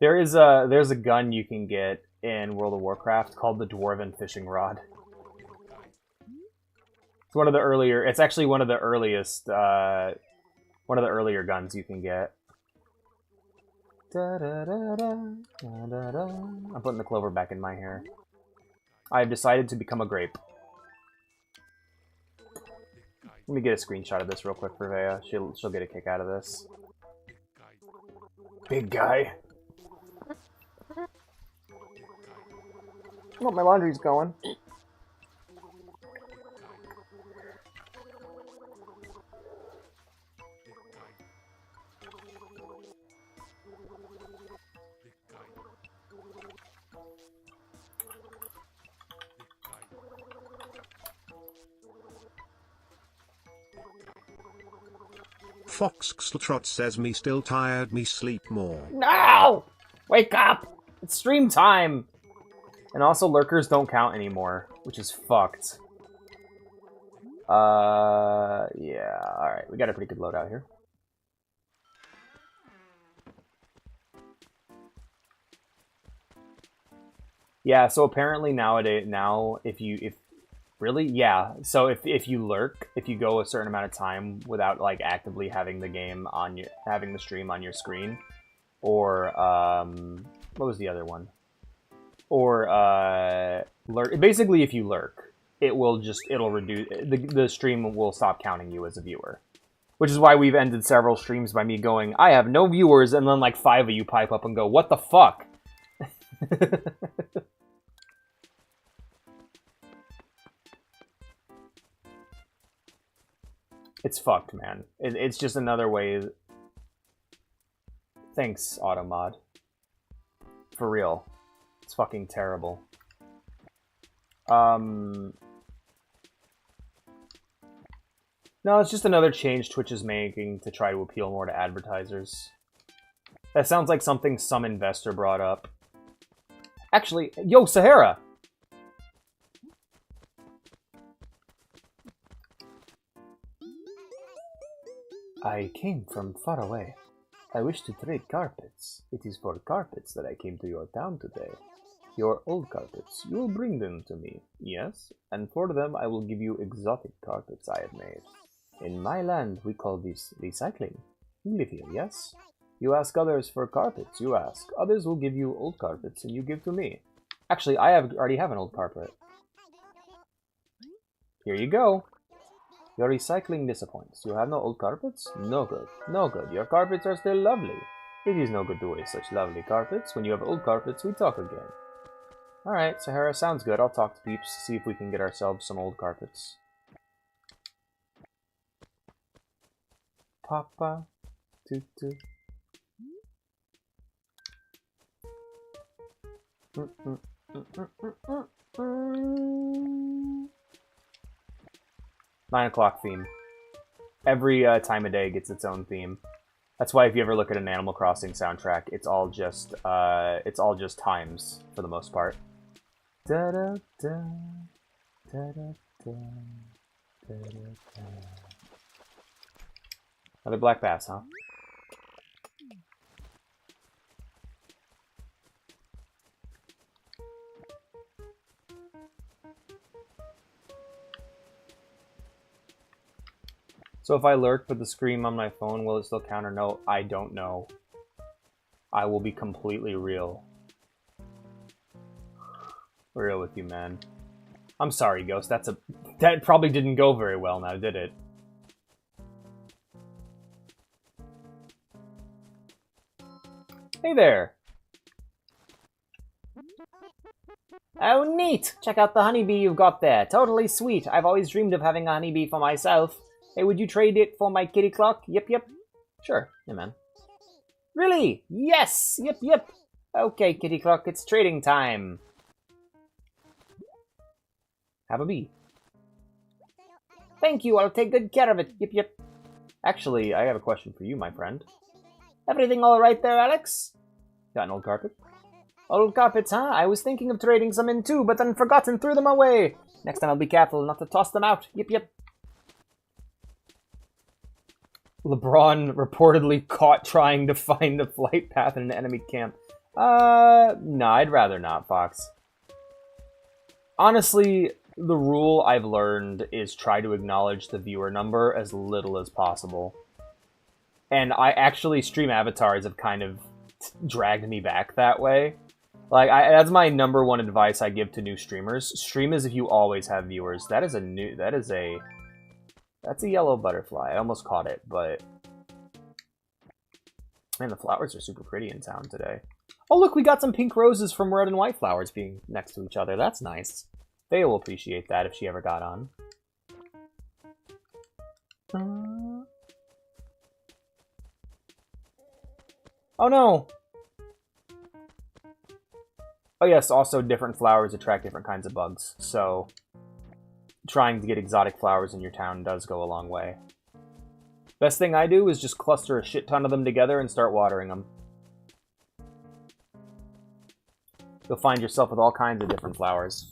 There's a gun you can get in World of Warcraft called the Dwarven Fishing Rod. It's one of the earlier. It's actually one of the earliest. One of the earlier guns you can get. Da, da, da, da, da, da, da. I'm putting the clover back in my hair. I've decided to become a grape. Let me get a screenshot of this real quick for Vea. She'll get a kick out of this. Big guy. Oh, my laundry's going. Foxxletrot says me still tired, me sleep more. No! Wake up! It's stream time! And also, lurkers don't count anymore, which is fucked. Yeah, alright. We got a pretty good loadout here. Yeah, so apparently nowadays, really? Yeah. So if you lurk, if you go a certain amount of time without like actively having the game on your having the stream on your screen, or what was the other one? Or lurk. Basically, if you lurk, it'll reduce the stream will stop counting you as a viewer. Which is why we've ended several streams by me going, I have no viewers, and then like 5 of you pipe up and go, what the fuck? It's fucked, man. It's just another way. Thanks, Automod. For real. It's fucking terrible. No, it's just another change Twitch is making to try to appeal more to advertisers. That sounds like something some investor brought up. Actually, yo, Sahara! I came from far away. I wish to trade carpets. It is for carpets that I came to your town today. Your old carpets. You will bring them to me. Yes, and for them I will give you exotic carpets I have made. In my land we call this recycling. You live here, yes? You ask others for carpets, you ask. Others will give you old carpets and you give to me. Actually, I already have an old carpet. Here you go. Your recycling disappoints. You have no old carpets? No good. No good. Your carpets are still lovely. It is no good to waste such lovely carpets. When you have old carpets, we talk again. Alright, Sahara, sounds good. I'll talk to peeps, see if we can get ourselves some old carpets. Papa. Tutu. 9 o'clock theme. Every time of day gets its own theme. That's why if you ever look at an Animal Crossing soundtrack, it's all just times for the most part. Da da da da da da da da. Another black bass, huh? So if I lurk with the scream on my phone, will it still count or no? I don't know. I will be completely real. Real with you, man. I'm sorry, Ghost. That probably didn't go very well now, did it? Hey there! Oh, neat! Check out the honeybee you've got there. Totally sweet. I've always dreamed of having a honeybee for myself. Hey, would you trade it for my kitty clock? Yep, yep. Sure. Yeah, man. Really? Yes! Yep, yep. Okay, kitty clock, it's trading time. Have a bee. Thank you, I'll take good care of it. Yip yip. Actually, I have a question for you, my friend. Everything all right there, Alex? Got an old carpet? Old carpets, huh? I was thinking of trading some in too, but then forgot and threw them away. Next time I'll be careful not to toss them out. Yip yip. LeBron reportedly caught trying to find a flight path in an enemy camp. No, I'd rather not, Fox. Honestly, the rule I've learned is try to acknowledge the viewer number as little as possible. And Stream avatars have kind of dragged me back that way. Like, that's my number one advice I give to new streamers. Stream as if you always have viewers. That's a yellow butterfly. I almost caught it, but... Man, the flowers are super pretty in town today. Oh, look, we got some pink roses from red and white flowers being next to each other. That's nice. Thea will appreciate that if she ever got on. Oh, no! Oh, yes, also different flowers attract different kinds of bugs, so... Trying to get exotic flowers in your town does go a long way. Best thing I do is just cluster a shit ton of them together and start watering them. You'll find yourself with all kinds of different flowers.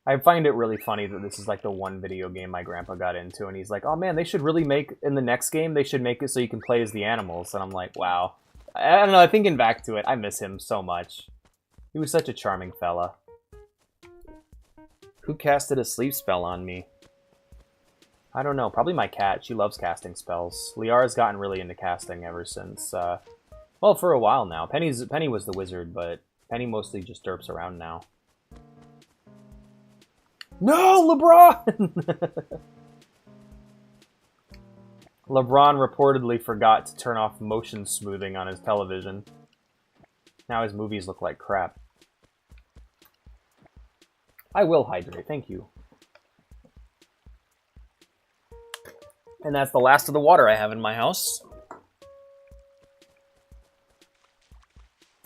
I find it really funny that this is like the one video game my grandpa got into, and he's like, oh man, they should really make, in the next game, they should make it so you can play as the animals. And I'm like, wow. I don't know, thinking back to it, I miss him so much. He was such a charming fella. Who casted a sleep spell on me? I don't know, probably my cat. She loves casting spells. Liara's gotten really into casting ever since, well, for a while now. Penny was the wizard, but Penny mostly just derps around now. No, LeBron! LeBron reportedly forgot to turn off motion smoothing on his television. Now his movies look like crap. I will hydrate, thank you. And that's the last of the water I have in my house.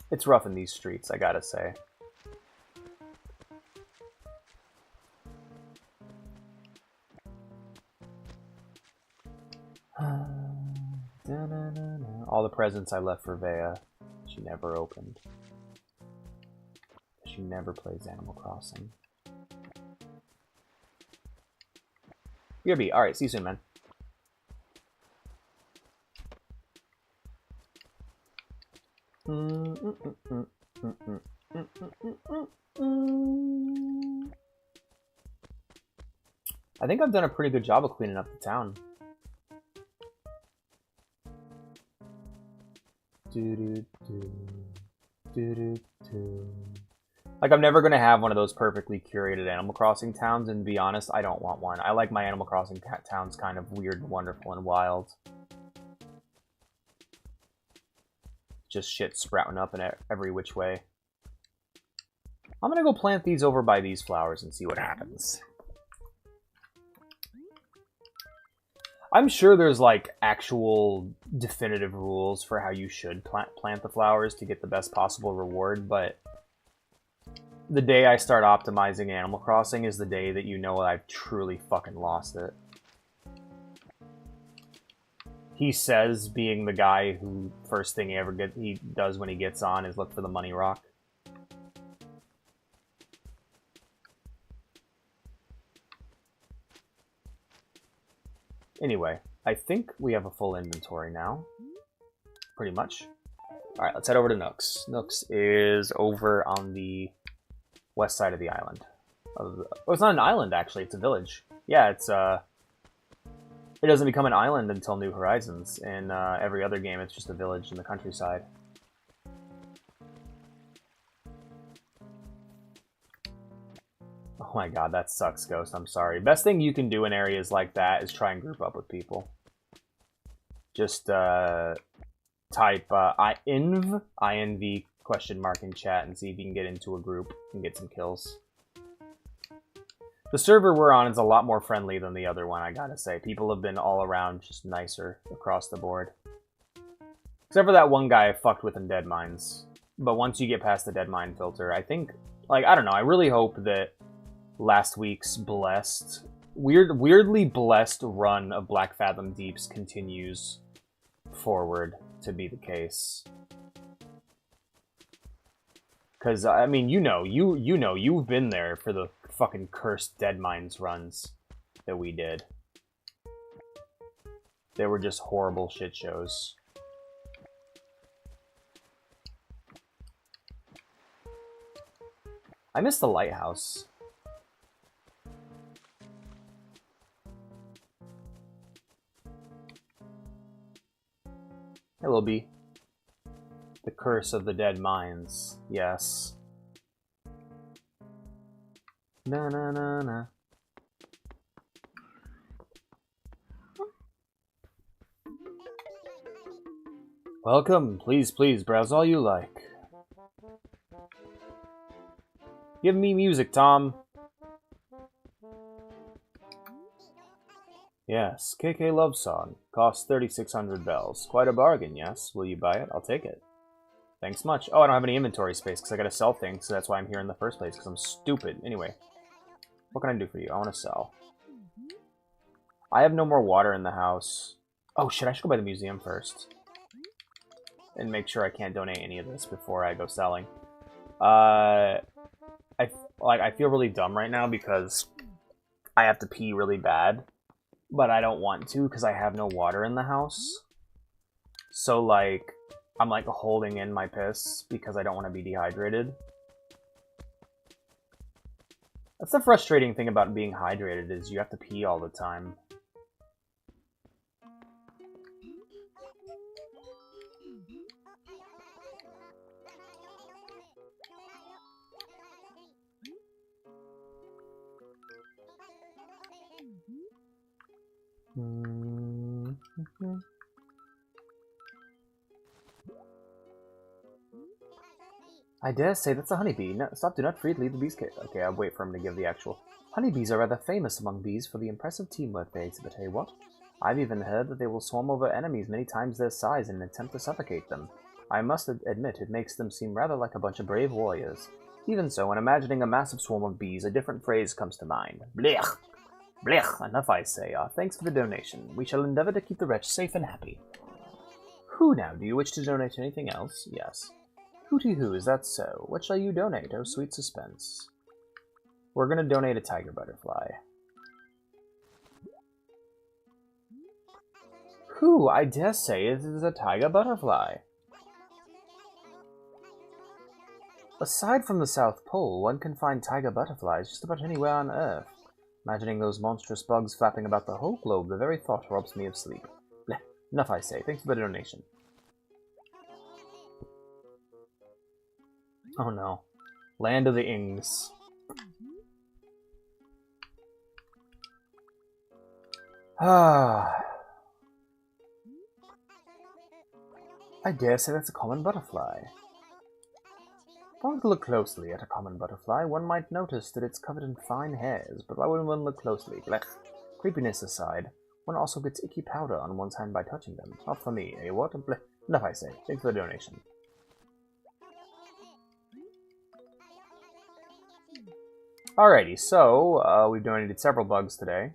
It's rough in these streets, I gotta say. All the presents I left for Vea, she never opened. She never plays Animal Crossing. BRB, alright, see you soon, man. I think I've done a pretty good job of cleaning up the town. Like, I'm never gonna have one of those perfectly curated Animal Crossing towns, and to be honest, I don't want one. I like my Animal Crossing towns kind of weird and wonderful and wild. Just shit sprouting up in every which way. I'm gonna go plant these over by these flowers and see what happens. I'm sure there's, like, actual definitive rules for how you should plant the flowers to get the best possible reward, but the day I start optimizing Animal Crossing is the day that you know I've truly fucking lost it. He says, being the guy who first thing he does when he gets on is look for the money rock. Anyway, I think we have a full inventory now. Pretty much. Alright, let's head over to Nooks. Nooks is over on the west side of the island. Oh, it's not an island, actually. It's a village. Yeah, it's, it doesn't become an island until New Horizons. In every other game, it's just a village in the countryside. Oh my god, that sucks, Ghost. I'm sorry. Best thing you can do in areas like that is try and group up with people. Just type INV question mark in chat and see if you can get into a group and get some kills. The server we're on is a lot more friendly than the other one, I gotta say. People have been all around just nicer across the board. Except for that one guy I fucked with in Dead Mines. But once you get past the Dead Mine filter, I think... Like, I don't know, I really hope that last week's weirdly blessed run of Black Fathom Deeps continues forward to be the case. Because, I mean, you've been there for the fucking cursed Dead Mines runs that we did. They were just horrible shit shows. I miss the lighthouse. Hey, Lil B. The Curse of the Dead Mines. Yes. Na na na na. Welcome. Please, please, browse all you like. Give me music, Tom. Yes, KK Love Song. Costs 3,600 bells. Quite a bargain, yes? Will you buy it? I'll take it. Thanks much. Oh, I don't have any inventory space because I gotta sell things, so that's why I'm here in the first place, because I'm stupid. Anyway, what can I do for you? I want to sell. I have no more water in the house. Oh shit, I should go by the museum first. And make sure I can't donate any of this before I go selling. I feel really dumb right now because I have to pee really bad, but I don't want to because I have no water in the house. So like, I'm like holding in my piss because I don't want to be dehydrated. That's the frustrating thing about being hydrated is you have to pee all the time. I dare say that's a honeybee. No, stop, do not freely leave the bee's cave. Okay, I'll wait for him to give the actual... Honeybees are rather famous among bees for the impressive teamwork they exhibit, hey what? I've even heard that they will swarm over enemies many times their size in an attempt to suffocate them. I must admit, it makes them seem rather like a bunch of brave warriors. Even so, when imagining a massive swarm of bees, a different phrase comes to mind. Blech! Blech! Enough I say. Thanks for the donation. We shall endeavor to keep the wretch safe and happy. Who now? Do you wish to donate anything else? Yes. Hooty-hoo, is that so? What shall you donate? Oh, sweet suspense. We're gonna donate a tiger butterfly. Who? I dare say it is a tiger butterfly. Aside from the South Pole, one can find tiger butterflies just about anywhere on Earth. Imagining those monstrous bugs flapping about the whole globe, the very thought robs me of sleep. Bleh. Enough I say. Thanks for the donation. Oh no. Land of the Ings. Ah. I dare say that's a common butterfly. If one were to look closely at a common butterfly, one might notice that it's covered in fine hairs, but why wouldn't one look closely? Blech. Creepiness aside, one also gets icky powder on one's hand by touching them. Not for me, eh? What? Blech. Enough I say. Thanks for the donation. Alrighty, so, we've donated several bugs today.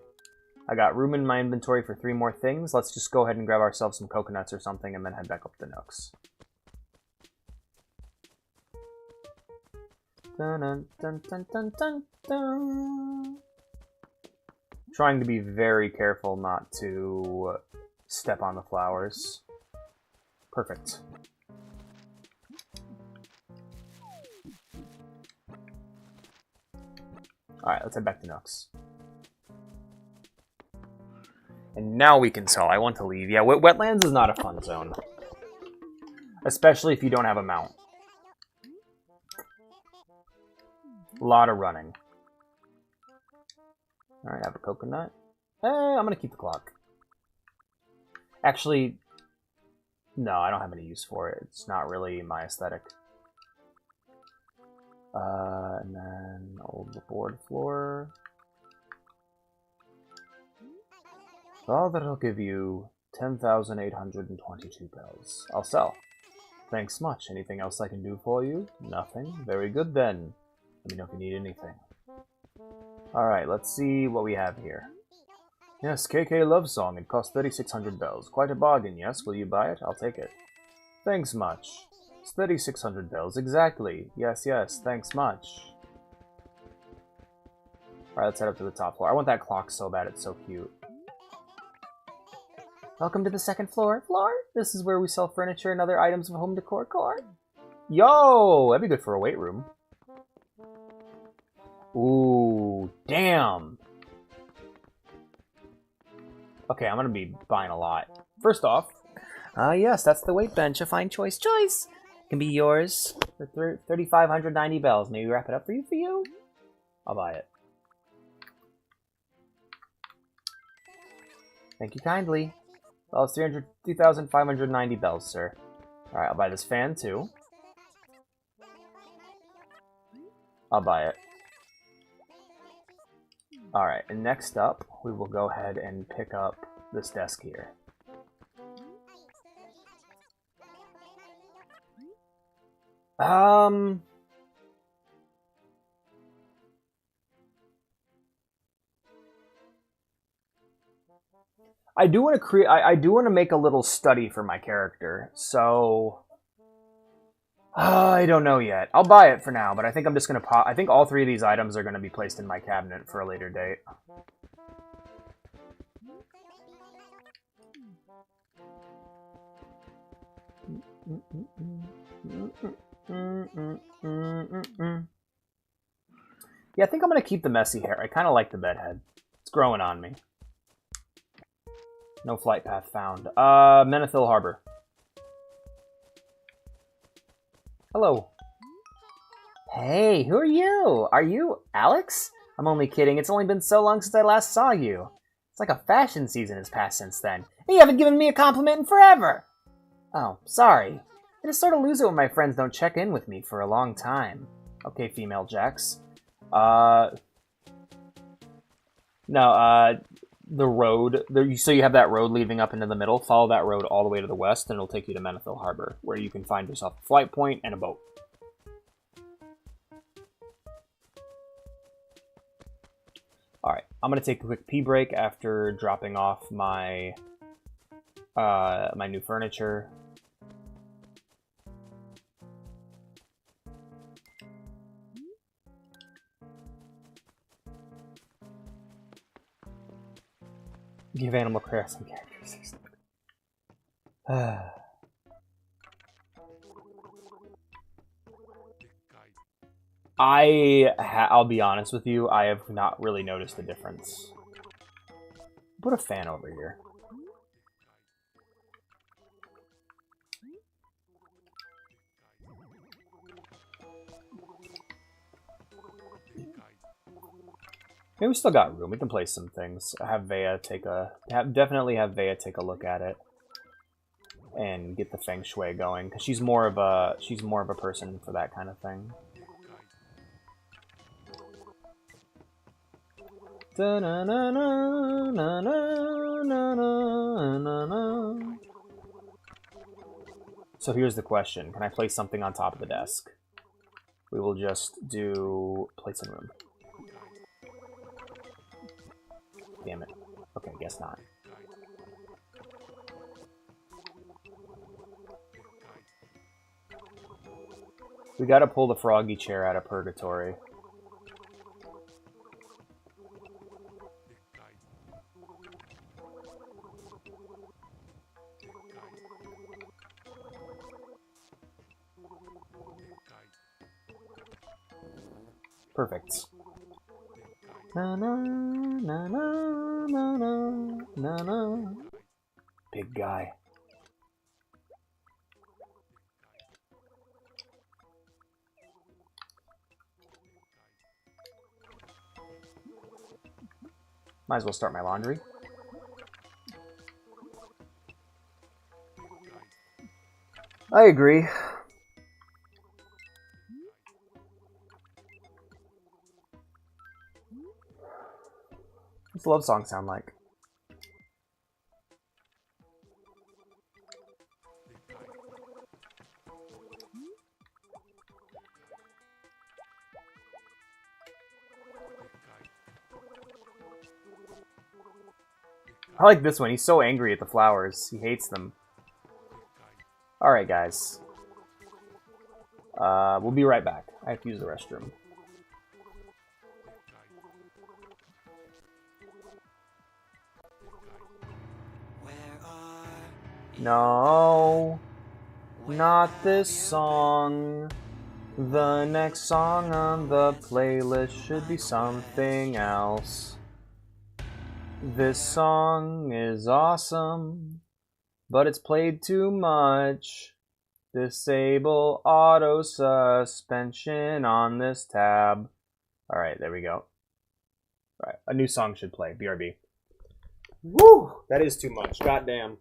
I got room in my inventory for 3 more things. Let's just go ahead and grab ourselves some coconuts or something and then head back up to Nooks. Dun, dun, dun, dun, dun, dun, dun. Trying to be very careful not to step on the flowers. Perfect. Alright, let's head back to Nooks. And now we can sell. I want to leave. Yeah, wetlands is not a fun zone. Especially if you don't have a mount. A lot of running. Alright, have a coconut. I'm gonna keep the clock. Actually, no, I don't have any use for it. It's not really my aesthetic. And then old board floor. All that'll give you 10,822 bells. I'll sell. Thanks much. Anything else I can do for you? Nothing? Very good then. Let me know if you need anything. Alright, let's see what we have here. Yes, KK Love Song. It costs 3,600 bells. Quite a bargain, yes? Will you buy it? I'll take it. Thanks much. It's 3,600 bells, exactly. Yes, yes, thanks much. Alright, let's head up to the top floor. I want that clock so bad, it's so cute. Welcome to the second floor. This is where we sell furniture and other items of home decor. Yo! That'd be good for a weight room. Ooh, damn! Okay, I'm gonna be buying a lot. First off, yes, that's the weight bench. A fine choice. Can be yours for 3,590 bells. Maybe wrap it up for you? I'll buy it. Thank you kindly. Well, it's 2,590 bells, sir. Alright, I'll buy this fan, too. I'll buy it. Alright, and next up, we will go ahead and pick up this desk here. I do want to create. I do want to make a little study for my character, so I don't know yet. I'll buy it for now, but I think I'm just gonna pop. I think all three of these items are gonna be placed in my cabinet for a later date. Yeah, I think I'm gonna keep the messy hair. I kind of like the bedhead. It's growing on me. No flight path found. Menethil Harbor. Hello. Hey, who are you? Are you Alex? I'm only kidding. It's only been so long since I last saw you. It's like a fashion season has passed since then. And you haven't given me a compliment in forever. Oh, sorry. I just sort of lose it when my friends don't check in with me for a long time. Okay, female Jax. The road, so you have that road leading up into the middle. Follow that road all the way to the west, and it'll take you to Menethil Harbor, where you can find yourself a flight point and a boat. Alright, I'm going to take a quick pee break after dropping off my, my new furniture. Give Animal Crossing characters. I'll be honest with you, I have not really noticed the difference. Put a fan over here. Maybe we still got room. We can place some things. Have Vea take definitely have Vea take a look at it and get the feng shui going, because she's more of a person for that kind of thing. So here's the question: can I place something on top of the desk? We will just do place in room. Damn it. Okay, guess not. We gotta pull the froggy chair out of purgatory. Perfect. Na na na na na na na na. Big guy. Might as well start my laundry. I agree. What's the love song sound like? I like this one. He's so angry at the flowers. He hates them. Alright, guys. We'll be right back. I have to use the restroom. No, not this song. The next song on the playlist should be something else. This song is awesome, but it's played too much. Disable auto suspension on this tab. Alright, there we go. Alright, a new song should play. BRB. Woo! That is too much. Goddamn.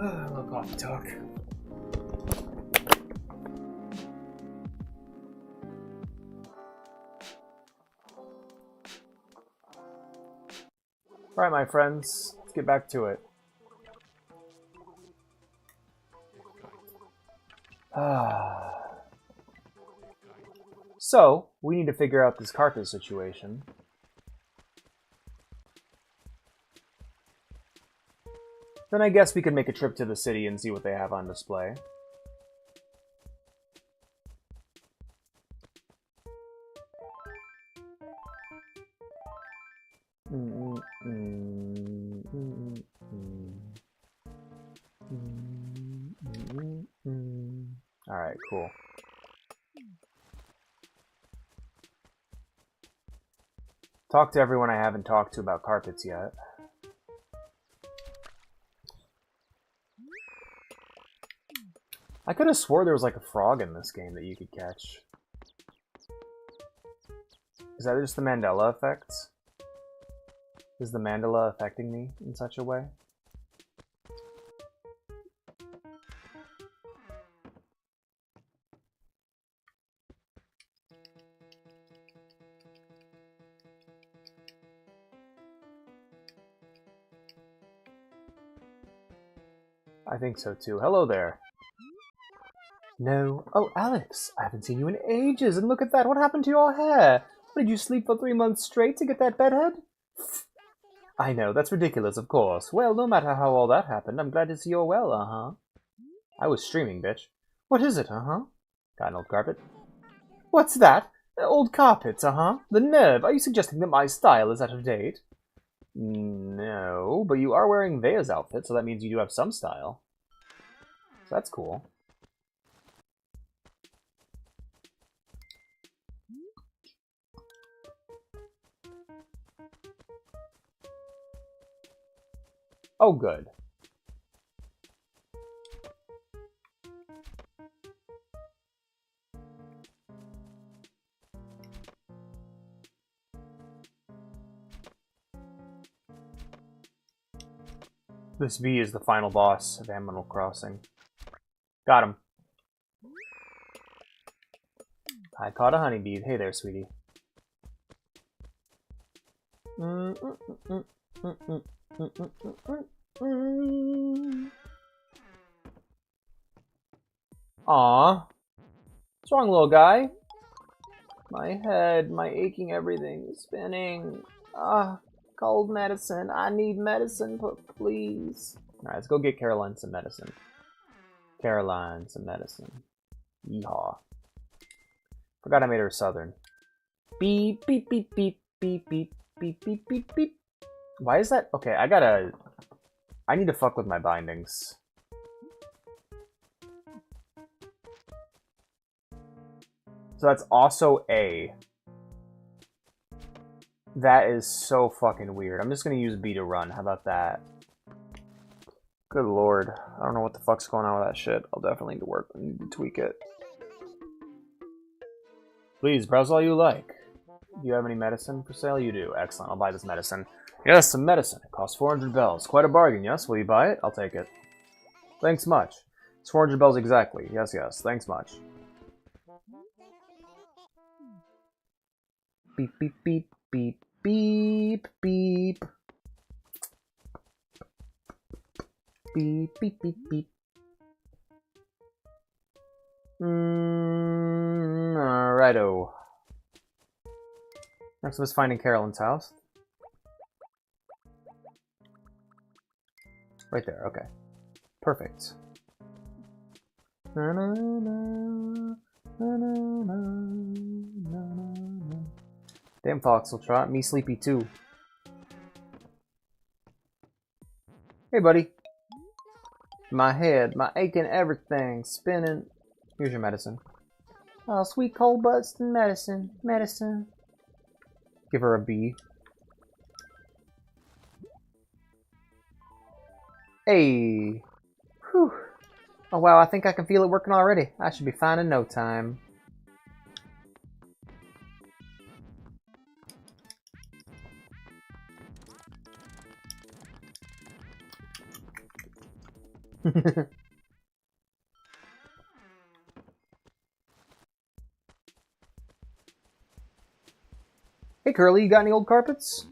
I love coffee talk. Alright, my friends, let's get back to it. So, we need to figure out this carpet situation. Then I guess we could make a trip to the city and see what they have on display. Alright, cool. Talk to everyone I haven't talked to about carpets yet. I could have swore there was like a frog in this game that you could catch. Is that just the Mandela effect? Is the Mandela affecting me in such a way? I think so too. Hello there. No. Oh, Alex, I haven't seen you in ages, and look at that. What happened to your hair? Did you sleep for 3 months straight to get that bedhead? I know, that's ridiculous, of course. Well, no matter how all that happened, I'm glad to see you're well, uh-huh. I was streaming, bitch. What is it, uh-huh? Got an old carpet. What's that? Old carpets, uh-huh. The nerve! Are you suggesting that my style is out of date? No, but you are wearing Vea's outfit, so that means you do have some style. So that's cool. Oh, good. This V is the final boss of Animal Crossing. Got him. I caught a honeybee. Hey there, sweetie. Aw. What's wrong, little guy? My head, my aching everything, spinning. Cold medicine. I need medicine, please. Alright, let's go get Caroline some medicine. Caroline some medicine. Yeehaw. Forgot I made her southern. Beep, beep, beep, beep, beep, beep, beep, beep, beep, beep. Why is that? Okay, I need to fuck with my bindings. So that's also A. That is so fucking weird. I'm just gonna use B to run. How about that? Good lord. I don't know what the fuck's going on with that shit. I'll definitely need to work. I need to tweak it. Please, browse all you like. Do you have any medicine for sale? You do. Excellent. I'll buy this medicine. Yes, some medicine. It costs 400 bells. Quite a bargain, yes? Will you buy it? I'll take it. Thanks much. It's 400 bells exactly. Yes, yes. Thanks much. Beep, beep, beep, beep, beep, beep. Beep, beep, beep, beep. Alrighto. Next was finding Carolyn's house. Right there, okay. Perfect. Na, na, na, na, na, na, na. Damn Foxeltrot, me sleepy too. Hey buddy. My head, my aching everything, spinning. Here's your medicine. Oh, sweet cold busting medicine, medicine. Give her a B. Hey. Whew. Oh wow, I think I can feel it working already. I should be fine in no time. Hey Curly, you got any old carpets?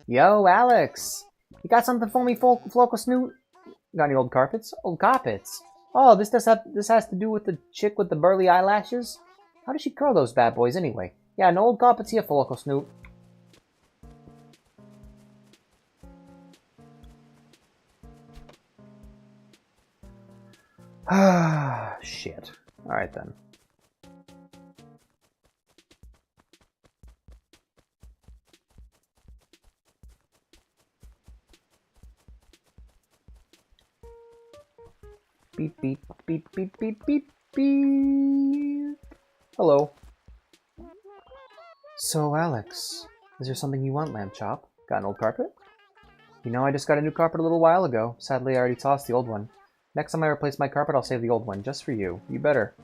Yo, Alex! You got something for me, Flocal Snoot? Got any old carpets? Old carpets? Oh, this has to do with the chick with the burly eyelashes? How does she curl those bad boys anyway? Yeah, no old carpets here, Flocal Snoot. Ah, shit. Alright then. Beep, beep, beep, beep, beep, beep, beep. Hello. So, Alex, is there something you want, Lamb Chop? Got an old carpet? You know, I just got a new carpet a little while ago. Sadly, I already tossed the old one. Next time I replace my carpet, I'll save the old one, just for you. You better.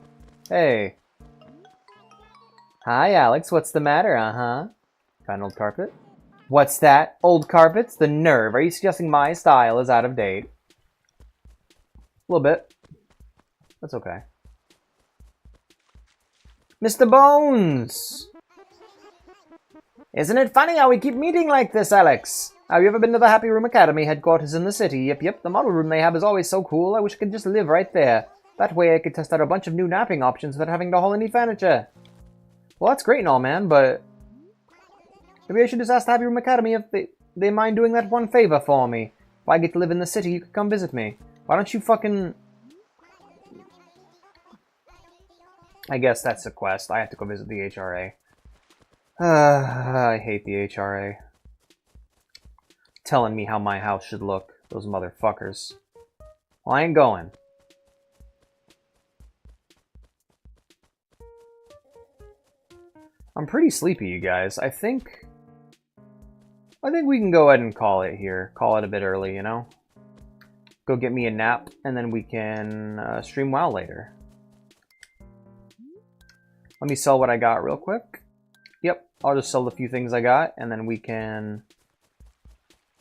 Hey. Hi, Alex. What's the matter, uh-huh? Got an old carpet? What's that? Old carpets? The nerve. Are you suggesting my style is out of date? A little bit. That's okay. Mr. Bones! Isn't it funny how we keep meeting like this, Alex? Have you ever been to the Happy Room Academy headquarters in the city? Yep, the model room they have is always so cool. I wish I could just live right there. That way I could test out a bunch of new napping options without having to haul any furniture. Well, that's great and all, man, but maybe I should just ask the Happy Room Academy if they... they mind doing that one favor for me? If I get to live in the city, you could come visit me. Why don't you fucking... I guess that's a quest. I have to go visit the HRA. I hate the HRA. Telling me how my house should look. Those motherfuckers. Well, I ain't going. I'm pretty sleepy, you guys. I think we can go ahead and call it here. Call it a bit early, you know? Go get me a nap, and then we can stream WoW later. Let me sell what I got real quick. Yep, I'll just sell the few things I got, and then we can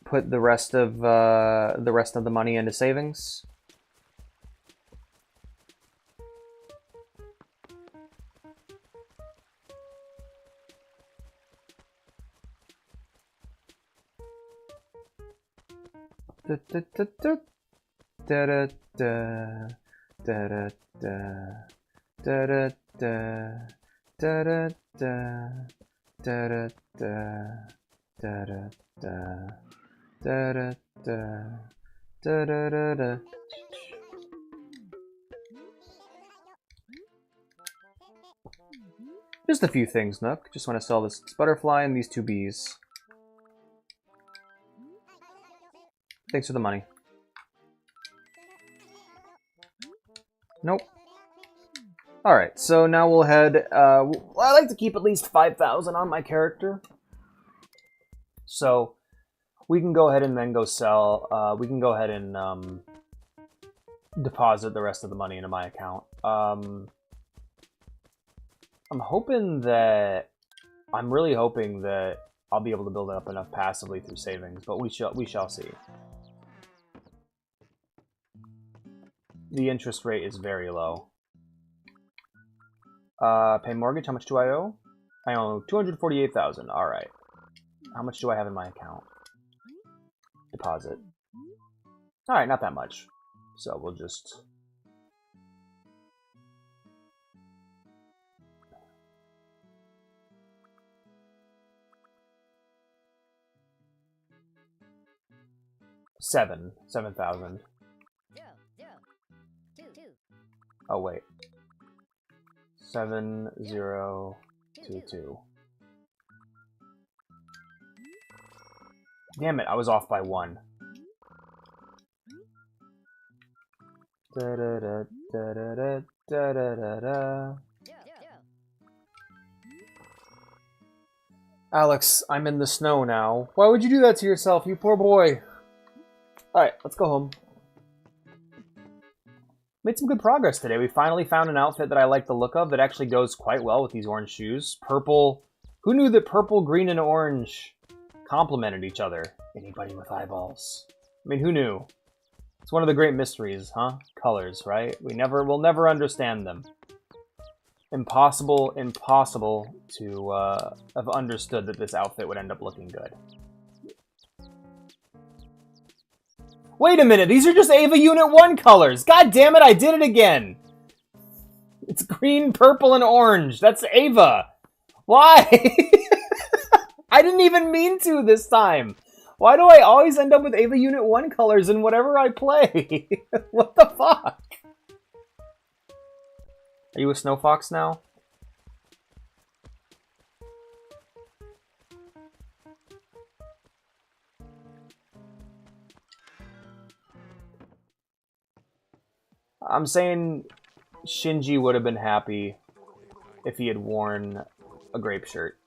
put the rest of the money into savings. Da da da da da da da da da da da da da. Just a few things, Nook. Just want to sell this butterfly and these 2 bees. Thanks for the money. Nope. Alright, so now we'll head... I like to keep at least 5,000 on my character. So, we can go ahead and then go sell... we can go ahead and deposit the rest of the money into my account. I'm hoping that... I'm really hoping that I'll be able to build it up enough passively through savings, but we shall see. The interest rate is very low. Pay mortgage, how much do I owe? I owe 248,000, alright. How much do I have in my account? Deposit. Alright, not that much. So we'll just... $7,000. Oh, wait. 7022. Damn it, I was off by 1. Da da da da da da da da da. Alex, I'm in the snow now. Why would you do that to yourself, you poor boy? Alright, let's go home. Made some good progress today. We finally found an outfit that I like the look of that actually goes quite well with these orange shoes. Purple. Who knew that purple, green, and orange complemented each other? Anybody with eyeballs. I mean, who knew? It's one of the great mysteries, huh? Colors, right? We'll never understand them. Impossible to have understood that this outfit would end up looking good. Wait a minute, these are just Ava Unit 1 colors! God damn it, I did it again! It's green, purple, and orange. That's Ava! Why? I didn't even mean to this time! Why do I always end up with Ava Unit 1 colors in whatever I play? What the fuck? Are you a Snow Fox now? I'm saying Shinji would have been happy if he had worn a grape shirt.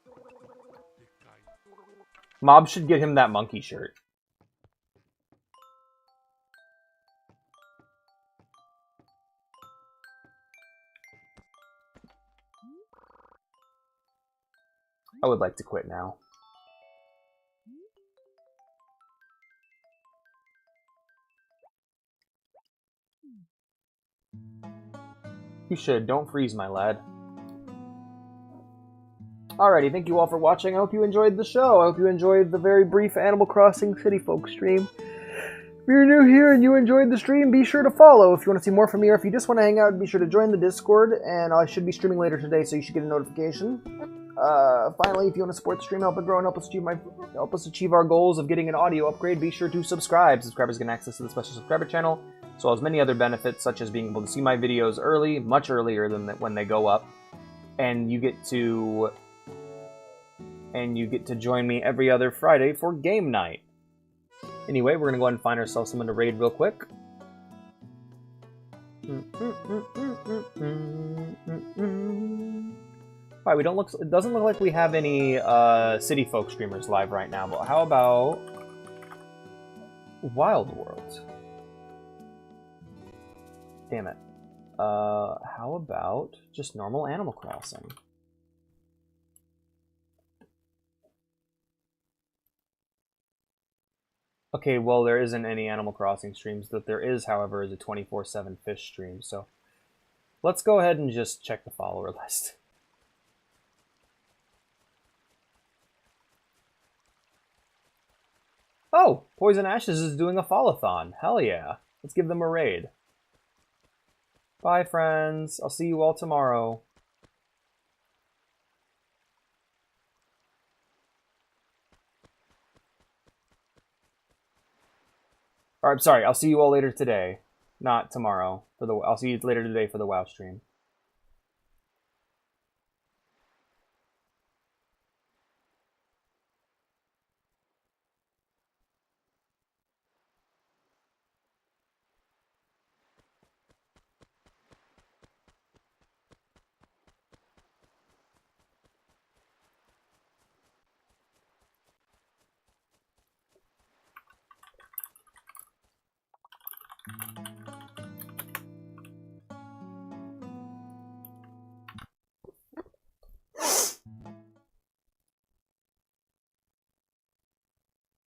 Mob should get him that monkey shirt. I would like to quit now. You should. Don't freeze, my lad. Alrighty, thank you all for watching. I hope you enjoyed the show. I hope you enjoyed the very brief Animal Crossing City Folk stream. If you're new here and you enjoyed the stream, be sure to follow. If you want to see more from me, or if you just want to hang out, be sure to join the Discord. And I should be streaming later today, so you should get a notification. Finally, if you want to support the stream, help it grow, and help us achieve our goals of getting an audio upgrade, be sure to subscribe. Subscribers get access to the special subscriber channel, as well as many other benefits, such as being able to see my videos early, much earlier than when they go up, and you get to join me every other Friday for game night. Anyway, we're gonna go ahead and find ourselves someone to raid real quick. Alright, it doesn't look like we have any City Folk streamers live right now, but how about Wild World? Damn it. How about just normal Animal Crossing? Okay, well, there isn't any Animal Crossing streams. That there is, however, is a 24/7 fish stream, so let's go ahead and just check the follower list. Oh, Poison Ashes is doing a follow-thon. Hell yeah. Let's give them a raid. Bye, friends. I'll see you all tomorrow. Or, I'm sorry, I'll see you all later today. Not tomorrow. I'll see you later today for the WoW stream.